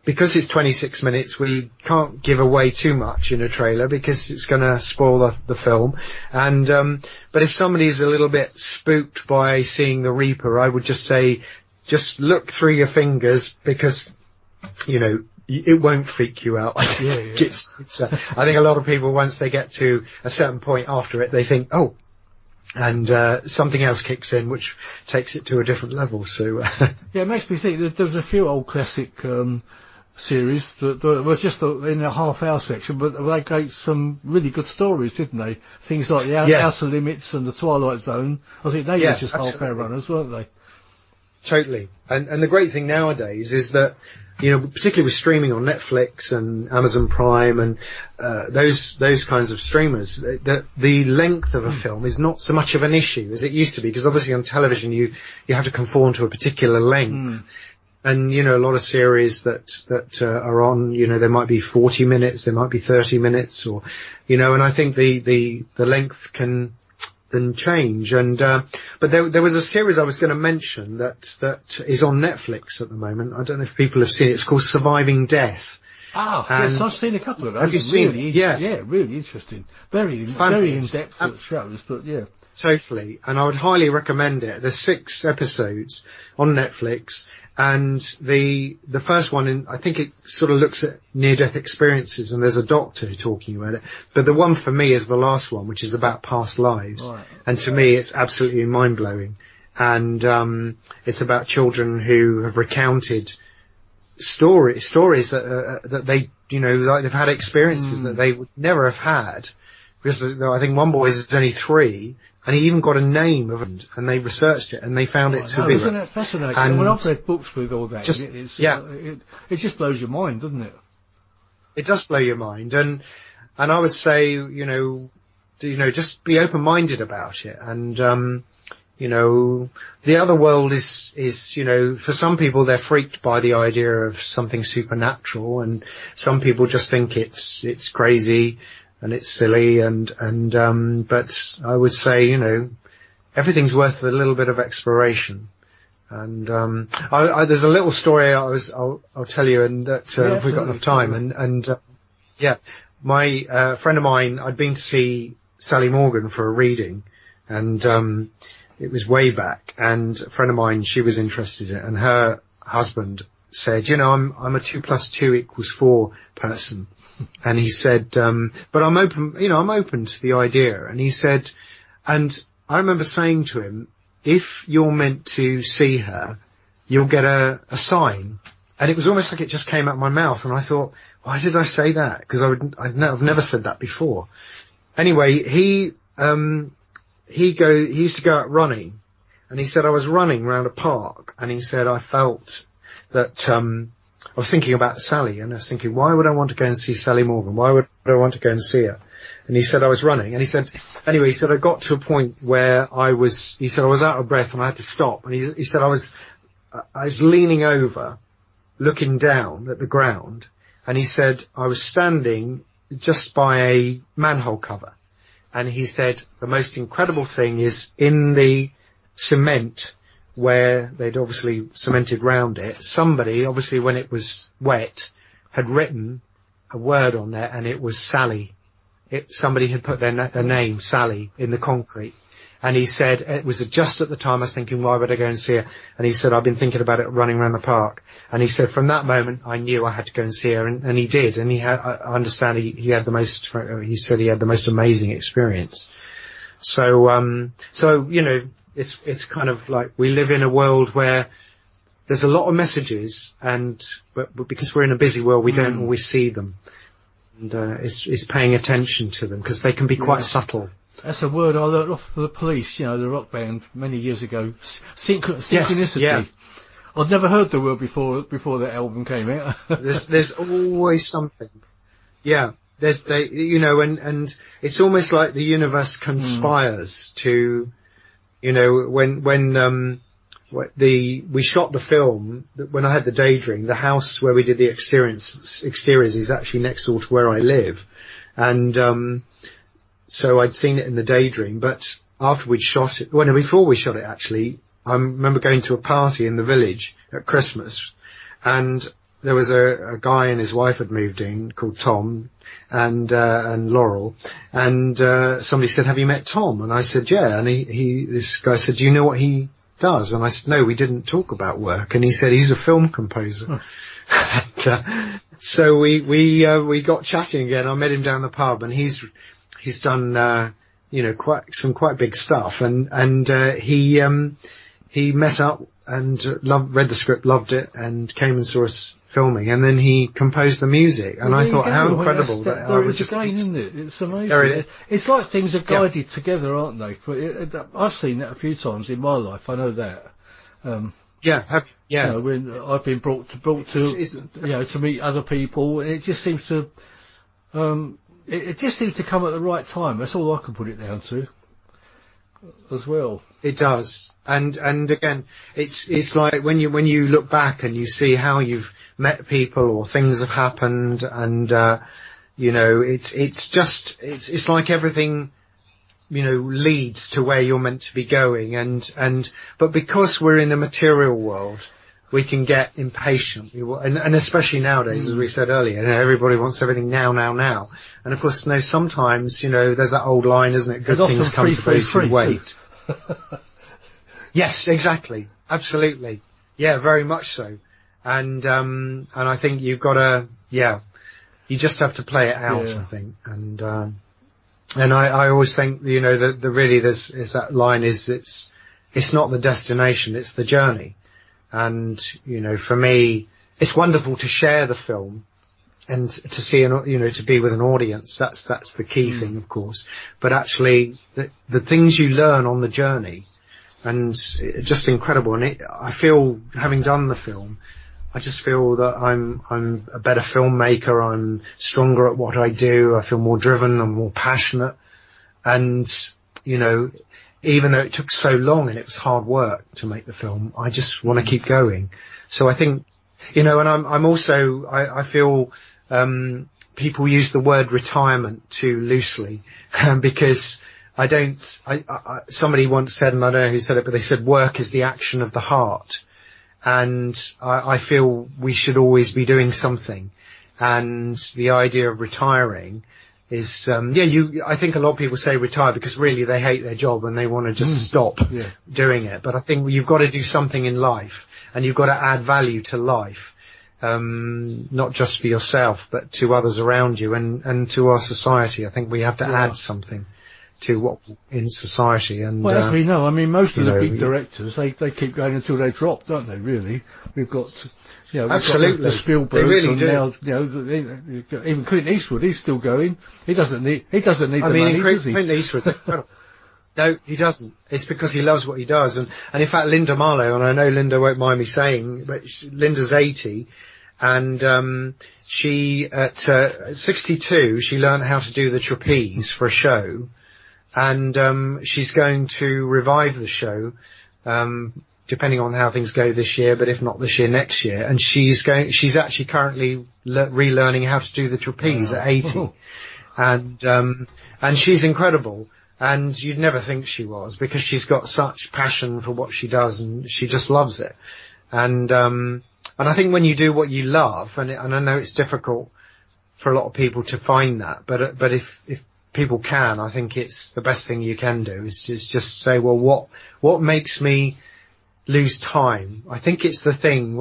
because it's 26 minutes, we can't give away too much in a trailer because it's going to spoil the film. And but if somebody's a little bit spooked by seeing the Reaper, I would just say, just look through your fingers, because, you know, it won't freak you out. I think I think a lot of people, once they get to a certain point after it, they think, oh, and something else kicks in, which takes it to a different level. So yeah, it makes me think that there's a few old classic series that were just in the half-hour section, but they gave some really good stories, didn't they? Things like the Outer Limits and the Twilight Zone. I think they were just half-hour runners, weren't they? Totally. And the great thing nowadays is that, you know, particularly with streaming on Netflix and Amazon Prime and those kinds of streamers, that the length of a film is not so much of an issue as it used to be, because obviously on television you have to conform to a particular length. And, you know, a lot of series that are on, you know, there might be 40 minutes, there might be 30 minutes, or, you know, and I think the length can change. And but there was a series I was going to mention that is on Netflix at the moment. I don't know if people have seen it. It's called Surviving Death. Yes, I've seen a couple of those. Have you seen it? Yeah, really interesting. Very in-depth shows, but yeah. Totally. And I would highly recommend it. There's 6 episodes on Netflix. And the first one, I think it sort of looks at near-death experiences, and there's a doctor talking about it. But the one for me is the last one, which is about past lives. Right. And to me, it's absolutely mind-blowing. And it's about children who have recounted stories that they, you know, like they've had experiences that they would never have had. Because I think one boy is only 3, and he even got a name of it, and they researched it, and they found it to be. Isn't it fascinating? And when I've read books with all that, it just blows your mind, doesn't it? It does blow your mind, and I would say, you know, just be open-minded about it, and you know, the other world is, you know, for some people they're freaked by the idea of something supernatural, and some people just think it's crazy. And it's silly, but I would say, you know, everything's worth a little bit of exploration. And there's a little story I'll tell you, and that if we've got enough time. My friend of mine, I'd been to see Sally Morgan for a reading, and it was way back. And a friend of mine, she was interested in it, and her husband said, you know, I'm a 2 + 2 = 4 person. And he said, but I'm open, you know, I'm open to the idea. And he said, and I remember saying to him, if you're meant to see her, you'll get a sign. And it was almost like it just came out of my mouth. And I thought, why did I say that? Because I've never said that before. Anyway, he used to go out running, and he said, I was running around a park, and he said, I felt that, I was thinking about Sally, and I was thinking, why would I want to go and see Sally Morgan? Why would I want to go and see her? And he said, I was running. And he said, anyway, he said, I got to a point where I was out of breath and I had to stop. And he said, I was leaning over, looking down at the ground. And he said, I was standing just by a manhole cover. And he said, the most incredible thing is in the cement where they'd obviously cemented round it, somebody, obviously when it was wet, had written a word on there, and it was Sally. Somebody had put their name, Sally, in the concrete. And he said, it was just at the time I was thinking, why would I go and see her? And he said, I've been thinking about it running around the park. And he said, from that moment, I knew I had to go and see her. And he did. And I understand he had the most, he said he had the most amazing experience. So, you know, it's kind of like we live in a world where there's a lot of messages, but because we're in a busy world, we don't always see them. And it's paying attention to them, because they can be quite subtle. That's a word I learnt off the Police, you know, the rock band many years ago. Synchronicity. Yes, yeah. I'd never heard the word before that album came out. there's always something. Yeah. You know, and it's almost like the universe conspires to, you know, when we shot the film, when I had the daydream, the house where we did the exteriors is actually next door to where I live. And, so I'd seen it in the daydream, but after we'd shot it, before we shot it actually, I remember going to a party in the village at Christmas, and there was a guy and his wife had moved in called Tom and Laurel, and somebody said, "Have you met Tom?" And I said, "Yeah." And this guy said, "Do you know what he does?" And I said, "No, we didn't talk about work." And he said, "He's a film composer." And, so we got chatting again. I met him down the pub, and he's done quite big stuff, and he met up and read the script, loved it, and came and saw us filming, and then he composed the music, and I thought, how incredible that I was just again, isn't it? It's amazing. It's like things are guided together, aren't they? I've seen that a few times in my life. I know that. When I've been brought to to meet other people, and it just seems to it just seems to come at the right time. That's all I can put it down to, as well. It does, and again, it's like when you look back and you see how you've met people or things have happened, and it's like everything leads to where you're meant to be going, but because we're in the material world, we can get impatient, and especially nowadays, as we said earlier, everybody wants everything now, and of course, sometimes there's that old line, isn't it? Good things come to those who wait. Yes, exactly, absolutely, yeah, very much so, and I think you've got to, you just have to play it out, I think, and I always think, that really there's that line is it's not the destination, it's the journey. And, for me, it's wonderful to share the film and to see, to be with an audience. That's the key thing, of course. But actually, the things you learn on the journey, and just incredible. And I feel, having done the film, I just feel that I'm a better filmmaker. I'm stronger at what I do. I feel more driven. I'm more passionate. And, even though it took so long and it was hard work to make the film, I just want to keep going. So I think, and I'm also, I feel, people use the word retirement too loosely, because somebody once said, and I don't know who said it, but they said work is the action of the heart. And I feel we should always be doing something. And the idea of retiring is, I think a lot of people say retire because really they hate their job and they want to just stop doing it. But I think you've got to do something in life, and you've got to add value to life, not just for yourself, but to others around you and to our society. I think we have to add something to what in society. And as we know, I mean, most of the big directors, they keep going until they drop, don't they? Really, we've got. Absolutely. The Spielbergs, they really do. Now, even Clint Eastwood, he's still going. He doesn't need the money, does he? Clint Eastwood's incredible. No, he doesn't. It's because he loves what he does. And in fact, Linda Marlowe, and I know Linda won't mind me saying, but Linda's 80, and she, at 62, she learned how to do the trapeze for a show, and she's going to revive the show, depending on how things go this year, but if not this year, next year. And she's actually currently relearning how to do the trapeze at 80. And she's incredible. And you'd never think she was, because she's got such passion for what she does, and she just loves it. And I think when you do what you love, and I know it's difficult for a lot of people to find that, but if people can, I think it's the best thing you can do is just say, well, what makes me lose time? I think it's the thing,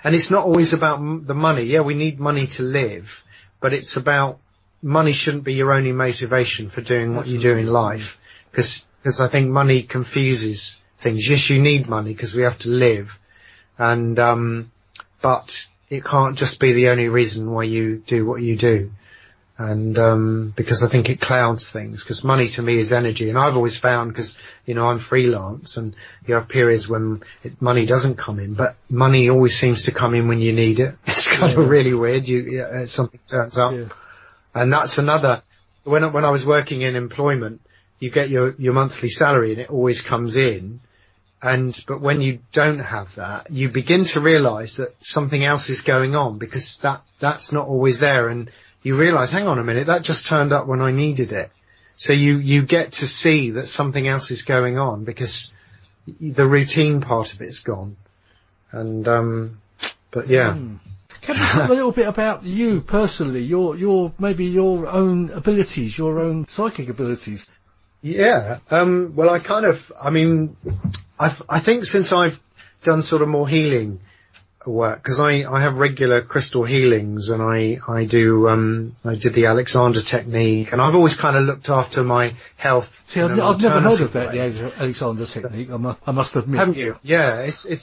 and it's not always about the money. Yeah, we need money to live, but it's about, money shouldn't be your only motivation for doing what you do in life, because I think money confuses things. Yes, you need money because we have to live, and but it can't just be the only reason why you do what you do. And because I think it clouds things, because money to me is energy. And I've always found, because I'm freelance, and you have periods when money doesn't come in, but money always seems to come in when you need it. It's kind of really weird. Something turns up. And that's another, when I was working in employment, you get your monthly salary and it always comes in. But when you don't have that, you begin to realize that something else is going on, because that's not always there. And you realize, hang on a minute, that just turned up when I needed it. So you get to see that something else is going on, because the routine part of it's gone. And, but yeah. Can you talk a little bit about you personally, your maybe your own abilities, your own psychic abilities? Yeah. Well, I think since I've done sort of more healing work, because I have regular crystal healings, and I did the Alexander technique, and I've always kind of looked after my health. See, I've never heard of that, the Alexander technique. I must admit. Haven't you? Yeah, it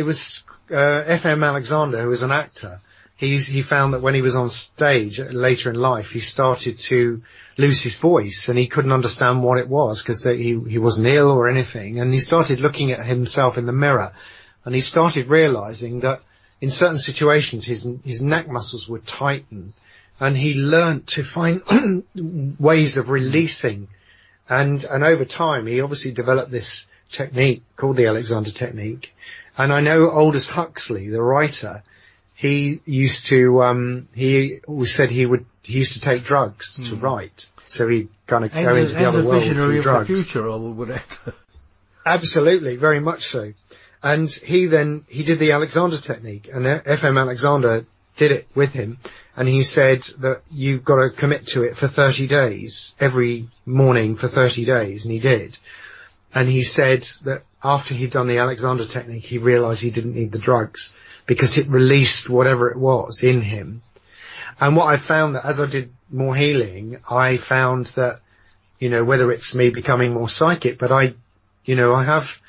was F.M. Alexander, who was an actor. He found that when he was on stage later in life, he started to lose his voice, and he couldn't understand what it was, because he wasn't ill or anything, and he started looking at himself in the mirror. And he started realizing that in certain situations his neck muscles would tighten, and he learnt to find ways of releasing. And over time he obviously developed this technique called the Alexander technique. And I know Aldous Huxley, the writer, he used to he always said he used to take drugs to write. So he'd kind of go into the other world through drugs. The future or whatever. Absolutely, very much so. And he did the Alexander technique, and F.M. Alexander did it with him, and he said that you've got to commit to it for 30 days, every morning for 30 days, and he did. And he said that after he'd done the Alexander technique, he realized he didn't need the drugs, because it released whatever it was in him. And what I found, that as I did more healing, I found that, whether it's me becoming more psychic, but I have,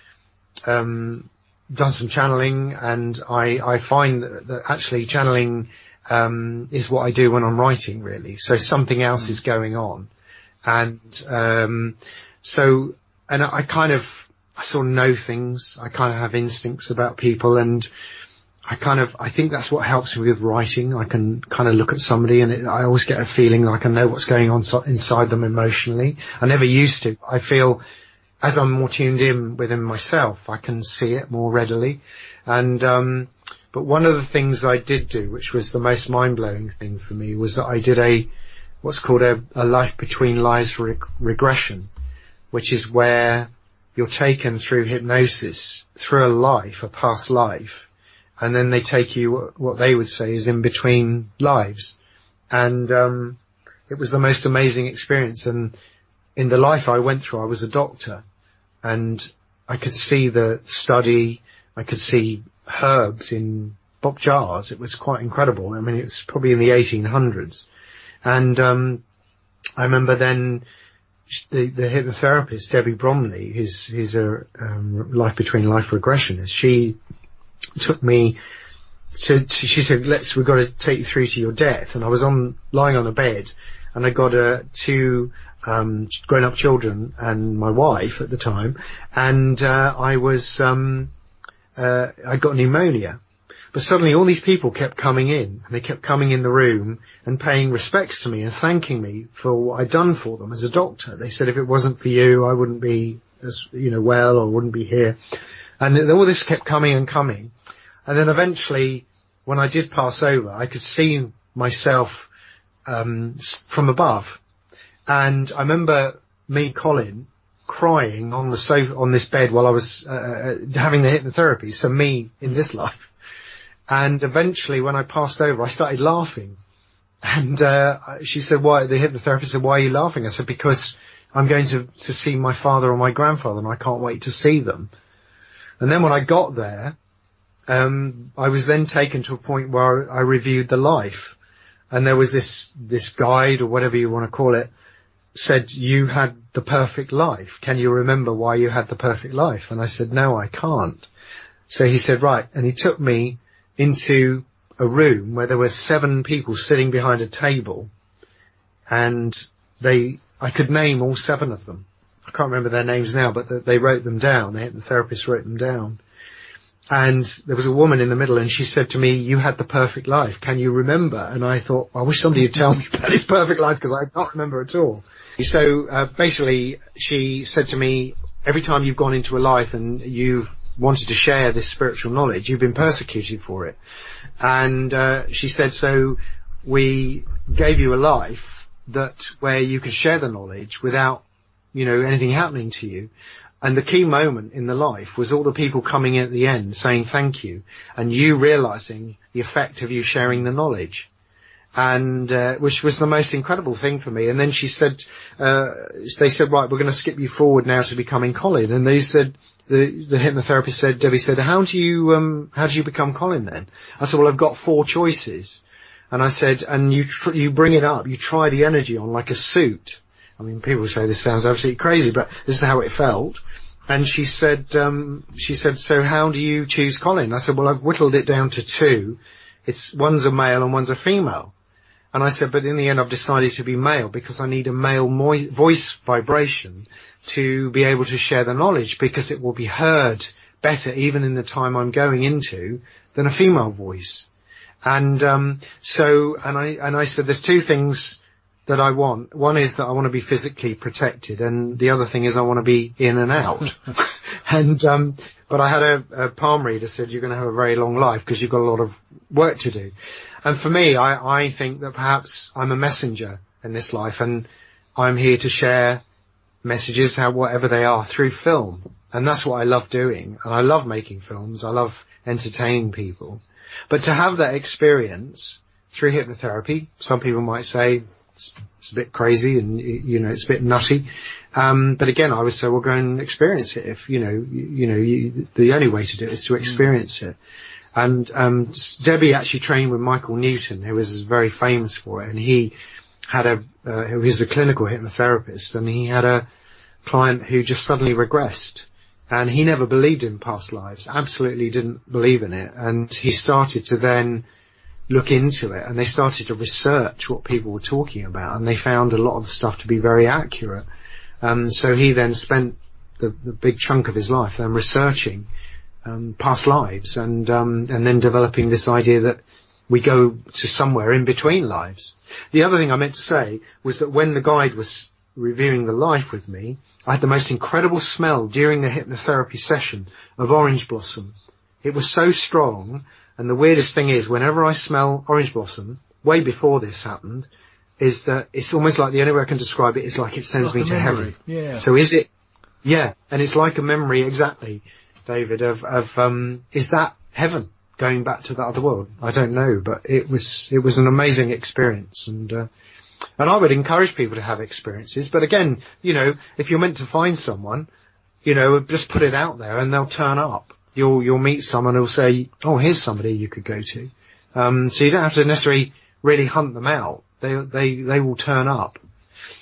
done some channeling, and I find that actually channeling is what I do when I'm writing, really. So something else is going on, and I sort of know things. I kind of have instincts about people, and I think that's what helps me with writing. I can kind of look at somebody, and I always get a feeling like I know what's going on inside them emotionally. I never used to. I feel, as I'm more tuned in within myself, I can see it more readily. And, but one of the things I did do, which was the most mind-blowing thing for me, was that I did what's called a life between lives regression, which is where you're taken through hypnosis, through a past life, and then they take you what they would say is in between lives. And, it was the most amazing experience. And in the life I went through, I was a doctor. And I could see the study, I could see herbs in bok jars. It was quite incredible. I mean, it was probably in the 1800s. And I remember then the hypnotherapist, Debbie Bromley, who's a life between life regressionist, she took me she said, we've got to take you through to your death. And I was lying on a bed, and I got two grown-up children and my wife at the time, and I got pneumonia. But suddenly all these people kept coming in, and they kept coming in the room and paying respects to me and thanking me for what I'd done for them as a doctor. They said if it wasn't for you, I wouldn't be as well, or wouldn't be here. And all this kept coming and coming. And then eventually, when I did pass over, I could see myself from above. And I remember me, Colin, crying on the sofa, on this bed, while I was having the hypnotherapy. So me in this life. And eventually, when I passed over, I started laughing. And she said, "Why?" The hypnotherapist said, "Why are you laughing?" I said, "Because I'm going to see my father or my grandfather, and I can't wait to see them." And then when I got there, I was then taken to a point where I reviewed the life. And there was this guide, or whatever you want to call it, said, "You had the perfect life. Can you remember why you had the perfect life?" And I said, "No, I can't." So he said, "Right." And he took me into a room where there were 7 people sitting behind a table, and I could name all 7 of them. I can't remember their names now, but they wrote them down. The therapist wrote them down. And there was a woman in the middle, and she said to me, "You had the perfect life. Can you remember?" And I thought, I wish somebody would tell me about his perfect life, because I can't remember at all. So basically, she said to me, "Every time you've gone into a life and you've wanted to share this spiritual knowledge, you've been persecuted for it." And she said, "So we gave you a life where you could share the knowledge without anything happening to you. And the key moment in the life was all the people coming in at the end saying thank you, and you realizing the effect of you sharing the knowledge. And, which was the most incredible thing for me. And then she said, they said, right, we're going to skip you forward now to becoming Colin. And they said, the hypnotherapist said, Debbie said, how do you become Colin then? I said, well, I've got 4 choices. And I said, and you bring it up, you try the energy on like a suit. I mean, people say this sounds absolutely crazy, but this is how it felt. And she said, so how do you choose Colin? I said, well, I've whittled it down to 2. One's a male and one's a female. And I said, but in the end, I've decided to be male because I need a male voice vibration to be able to share the knowledge, because it will be heard better even in the time I'm going into than a female voice. And, I said, there's 2 things that I want. One is that I want to be physically protected, and the other thing is I want to be in and out. And, but I had a palm reader said, you're going to have a very long life because you've got a lot of work to do. And for me, I think that perhaps I'm a messenger in this life, and I'm here to share messages, whatever they are, through film. And that's what I love doing. And I love making films. I love entertaining people. But to have that experience through hypnotherapy, some people might say it's a bit crazy and, it's a bit nutty. But again, I would say, well, go and experience it. If, the only way to do it is to experience it. And, Debbie actually trained with Michael Newton, who was very famous for it. And he had he was a clinical hypnotherapist, and he had a client who just suddenly regressed. And he never believed in past lives, absolutely didn't believe in it. And he started to then look into it, and they started to research what people were talking about, and they found a lot of the stuff to be very accurate. So he then spent the big chunk of his life then researching past lives, and then developing this idea that we go to somewhere in between lives. The other thing I meant to say was that when the guide was reviewing the life with me, I had the most incredible smell during the hypnotherapy session of orange blossom. It was so strong, and the weirdest thing is, whenever I smell orange blossom, way before this happened, is that it's almost like, the only way I can describe it is like it sends me to heaven. Yeah. So is it? Yeah, and it's like a memory, exactly, David, of is that heaven, going back to that other world? I don't know, but it was an amazing experience, and I would encourage people to have experiences. But again, if you're meant to find someone, just put it out there and they'll turn up. You'll meet someone who'll say, oh, here's somebody you could go to. So you don't have to necessarily really hunt them out. They will turn up.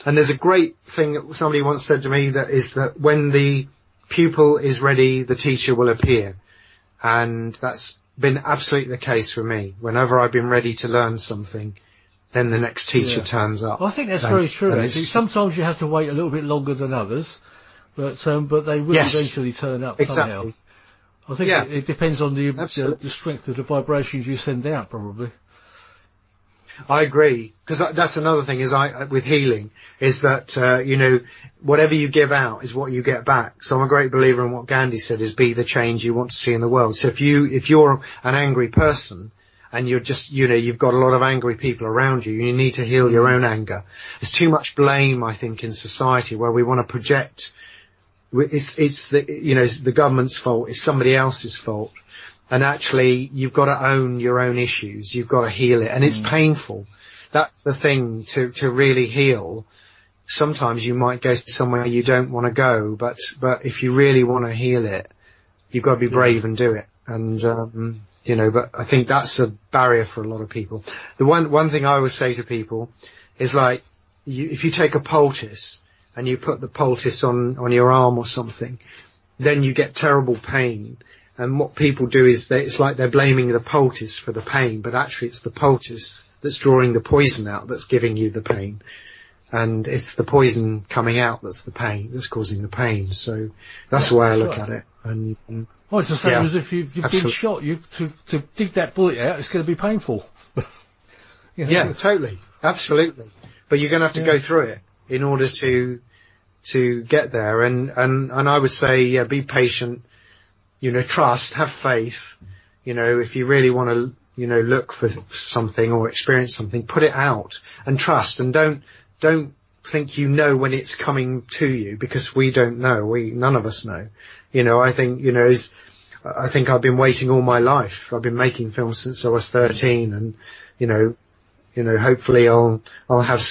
And there's a great thing that somebody once said to me, that is that when the pupil is ready, the teacher will appear. And that's been absolutely the case for me. Whenever I've been ready to learn something, then the next teacher turns up. Well, I think that's very true, actually. Sometimes you have to wait a little bit longer than others, but they will eventually turn up somehow. I think it depends on the strength of the vibrations you send out, probably. I agree, because that's another thing with healing, is that, whatever you give out is what you get back. So I'm a great believer in what Gandhi said, is be the change you want to see in the world. So if you're an angry person, and you're just, you've got a lot of angry people around you, you need to heal your own anger. There's too much blame, I think, in society, where we want to project, it's the government's fault, it's somebody else's fault. And actually, you've got to own your own issues. You've got to heal it. And it's painful. That's the thing, to really heal. Sometimes you might go somewhere you don't want to go, but if you really want to heal it, you've got to be brave and do it. And, but I think that's a barrier for a lot of people. The one thing I always say to people is, like, if you take a poultice and you put the poultice on your arm or something, then you get terrible pain. And what people do is it's like they're blaming the poultice for the pain, but actually it's the poultice that's drawing the poison out that's giving you the pain. And it's the poison coming out that's the pain, that's causing the pain. So that's the way I look at it. And well, it's the same as if you've been shot. To dig that bullet out, it's going to be painful. Yeah, totally. Absolutely. But you're going to have to go through it in order to get there. And I would say, be patient. Trust, have faith. If you really want to, look for something or experience something, put it out and trust, and don't think you know when it's coming to you, because we don't know. None of us know. You know, I think, you know, I think I've been waiting all my life. I've been making films since I was 13, and, you know, hopefully I'll have,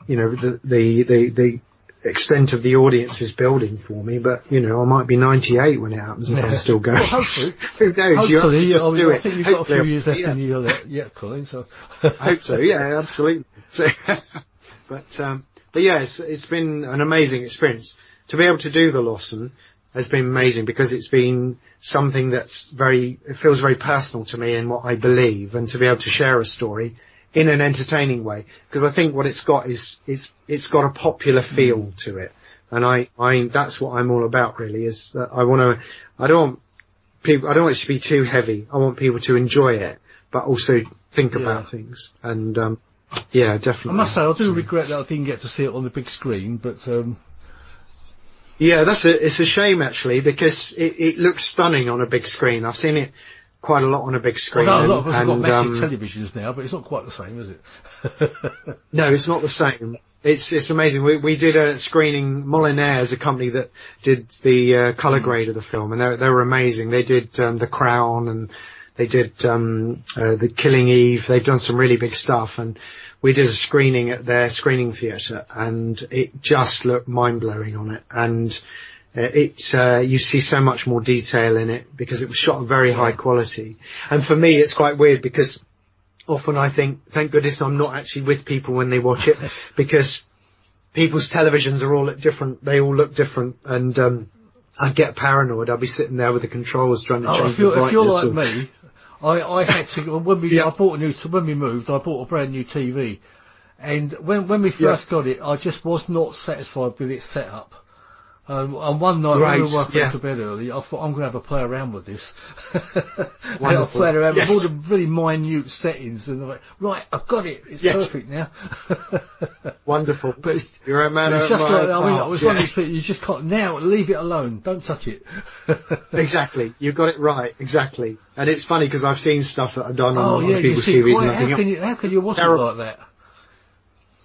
you know, the extent of the audience is building for me, but, you know, I might be 98 when it happens if I'm still going. Well, hopefully. Who knows? Hopefully, just do I it. think you've got a few years left in you yet, Colin, so. I hope so, yeah, absolutely. So, but yeah, it's been an amazing experience. To be able to do The Lawson has been amazing, because it's been something that's it feels very personal to me in what I believe, and to be able to share a story in an entertaining way, because I think what it's got is it's got a popular feel to it, and I that's what I'm all about, really, is that I don't want it to be too heavy. I want people to enjoy it, but also think about things, and yeah, definitely. I must say, I do regret that I didn't get to see it on the big screen, but yeah, it's a shame, actually, because it looks stunning on a big screen. I've seen it quite a lot on a big screen. Well, a lot of us have got massive televisions now, but it's not quite the same, is it? No, it's not the same. It's amazing. We did a screening. Molinaire is a company that did the colour grade of the film, and they were amazing. They did The Crown, and they did The Killing Eve. They've done some really big stuff, and we did a screening at their screening theatre, and it just looked mind-blowing on it. And you see so much more detail in it, because it was shot at very high quality. And for me, it's quite weird, because often I think, thank goodness I'm not actually with people when they watch it, because people's televisions are all they all look different, and I get paranoid. I'll be sitting there with the controls trying to change the brightness. If you're like me, I had to, when we moved, I bought a brand new TV, and when we first got it, I just was not satisfied with its setup. And one night, when we were working to bed early, I thought, I'm going to have a play around with this. And I played around with all the really minute settings, and I'm like, right, I've got it. It's perfect now. Wonderful. But you're a man it's of just like, I was one of these people, you just can't, now, leave it alone. Don't touch it. Exactly. You've got it right. Exactly. And it's funny, because I've seen stuff that I've done on people's TVs, and I think, how can you watch it like that?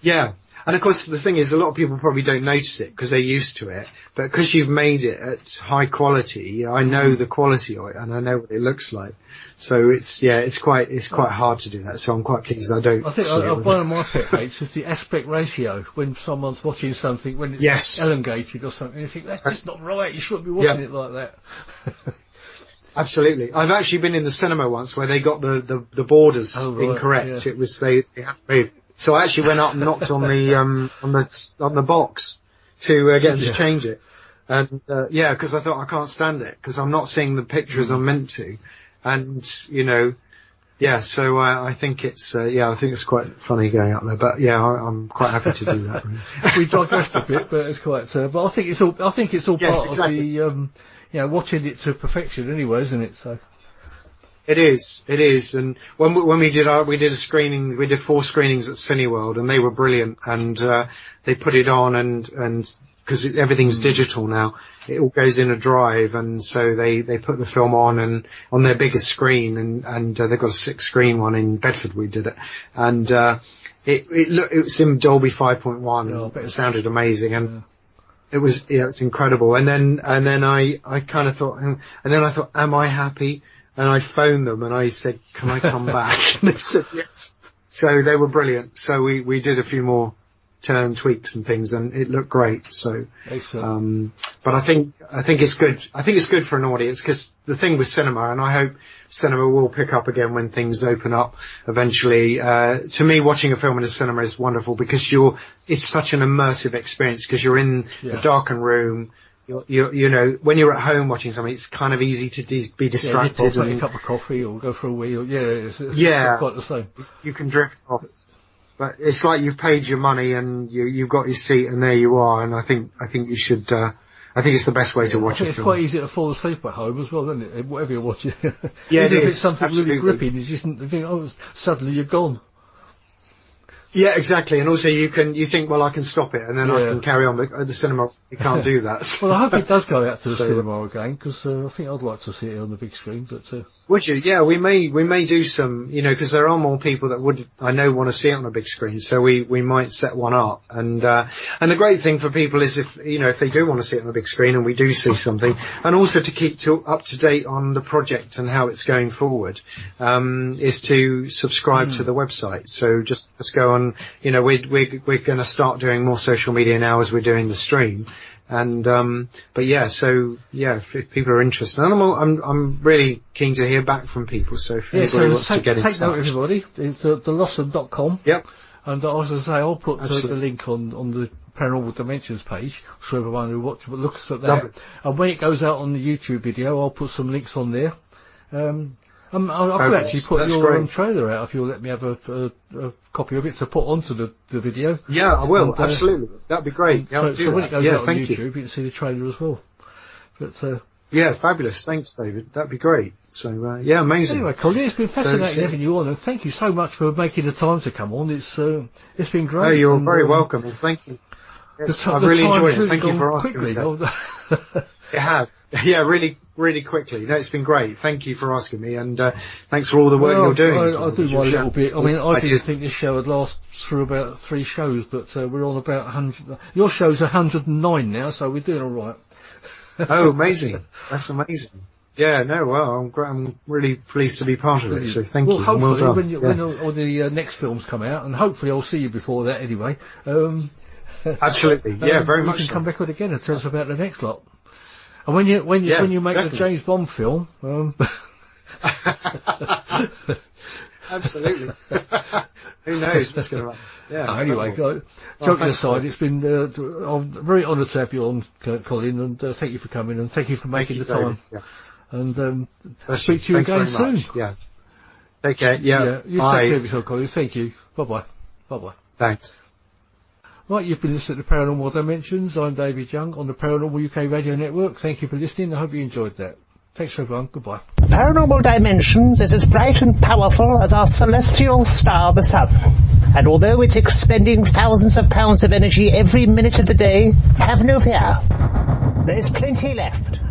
Yeah. And of course, the thing is, a lot of people probably don't notice it because they're used to it. But because you've made it at high quality, I know the quality of it, and I know what it looks like. So it's quite hard to do that. So I'm quite pleased I don't. I think one of my pet hates is the aspect ratio when someone's watching something, when it's elongated or something. You think, that's just not right. You shouldn't be watching it like that. Absolutely. I've actually been in the cinema once where they got the borders incorrect. Yeah. It was they had made. So I actually went up and knocked on the box to get them to change it, and because I thought, I can't stand it, because I'm not seeing the picture as I'm meant to, and so I think it's quite funny going up there, but I'm quite happy to do that. Really. We digressed a bit, but it's quite. But I think it's all part of the watching it to perfection anyway, isn't it? So. It is, and when we did a screening, we did 4 screenings at Cineworld, and they were brilliant, and they put it on, and because everything's digital now, it all goes in a drive, and so they put the film on their biggest screen, and they've got a 6-screen one in Bedford. We did it, and it was in Dolby 5.1, and it sounded amazing, and it was it's incredible, and then I kind of thought, and then I thought, am I happy? And I phoned them and I said, can I come back? And they said yes. So they were brilliant. So we did a few more tweaks and things, and it looked great. So, but I think it's good. I think it's good for an audience, because the thing with cinema, and I hope cinema will pick up again when things open up eventually. To me, watching a film in a cinema is wonderful, because it's such an immersive experience, because you're in a darkened room. You know, when you're at home watching something, it's kind of easy to be distracted. Take a cup of coffee or go for a wee. It's quite the same. You can drift off. But it's like you've paid your money and you've got your seat, and there you are. And I think you should. I think it's the best way to watch it. It's quite easy to fall asleep at home as well, isn't it? Whatever you're watching. Yeah, even if it's something really gripping, you just think, suddenly you're gone. Yeah, exactly. And also you think, well, I can stop it and then I can carry on. But at the cinema, you can't do that. Well, I hope it does go out to the cinema again, because I think I'd like to see it on the big screen. But Would you? Yeah, we may do some, because there are more people that want to see it on a big screen, so we might set one up. And the great thing for people is if they do want to see it on a big screen and we do see something, and also to keep up to date on the project and how it's going forward, is to subscribe to the website. So just go on, we're going to start doing more social media now as we're doing the stream. And if people are interested, and I'm really keen to hear back from people. So if anybody wants to get in touch, take note, everybody. It's thelossom.com. Yep. And as I say, I'll put the link on the Paranormal Dimensions page for everyone who looks at that. Lovely. And when it goes out on the YouTube video, I'll put some links on there. I could actually put your trailer out if you'll let me have a copy of it to put onto the video. Yeah, I will. And, absolutely. That'd be great. So when it goes out on YouTube, you can see the trailer as well. But yeah, fabulous. Thanks, David. That'd be great. So amazing. Anyway, Colin, it's been fascinating having you on, and thank you so much for making the time to come on. It's been great. Oh, you're very welcome. And thank you. Yes, I've really enjoyed it. Thank you for asking me. It has. Yeah, really, really quickly. No, it's been great. Thank you for asking me, and thanks for all the work you're doing. I do my little bit. I mean, I didn't think this show would last through about 3 shows, but we're on about 100. Your show's 109 now, so we're doing all right. Oh, amazing! That's amazing. Yeah, no, well, I'm really pleased to be part of it. So thank you. Well, hopefully, when all the next films come out, and hopefully I'll see you before that anyway. Absolutely, yeah, very much. You can come back on again and tell us about the next lot. And when you make definitely. The James Bond film, absolutely. Who knows what's going to happen? Yeah. Anyway, joking aside, it's been I'm very honoured to have you on, Colin, and thank you for coming and thank you for making the time. Yeah. And speak to you again soon. Much. Yeah. Take care. Yeah. You take care of yourself, Colin. Thank you. Bye bye. Thanks. Right, you've been listening to Paranormal Dimensions. I'm David Young on the Paranormal UK Radio Network. Thank you for listening. I hope you enjoyed that. Thanks everyone. Goodbye. Paranormal Dimensions is as bright and powerful as our celestial star, the sun. And although it's expending thousands of pounds of energy every minute of the day, have no fear. There's plenty left.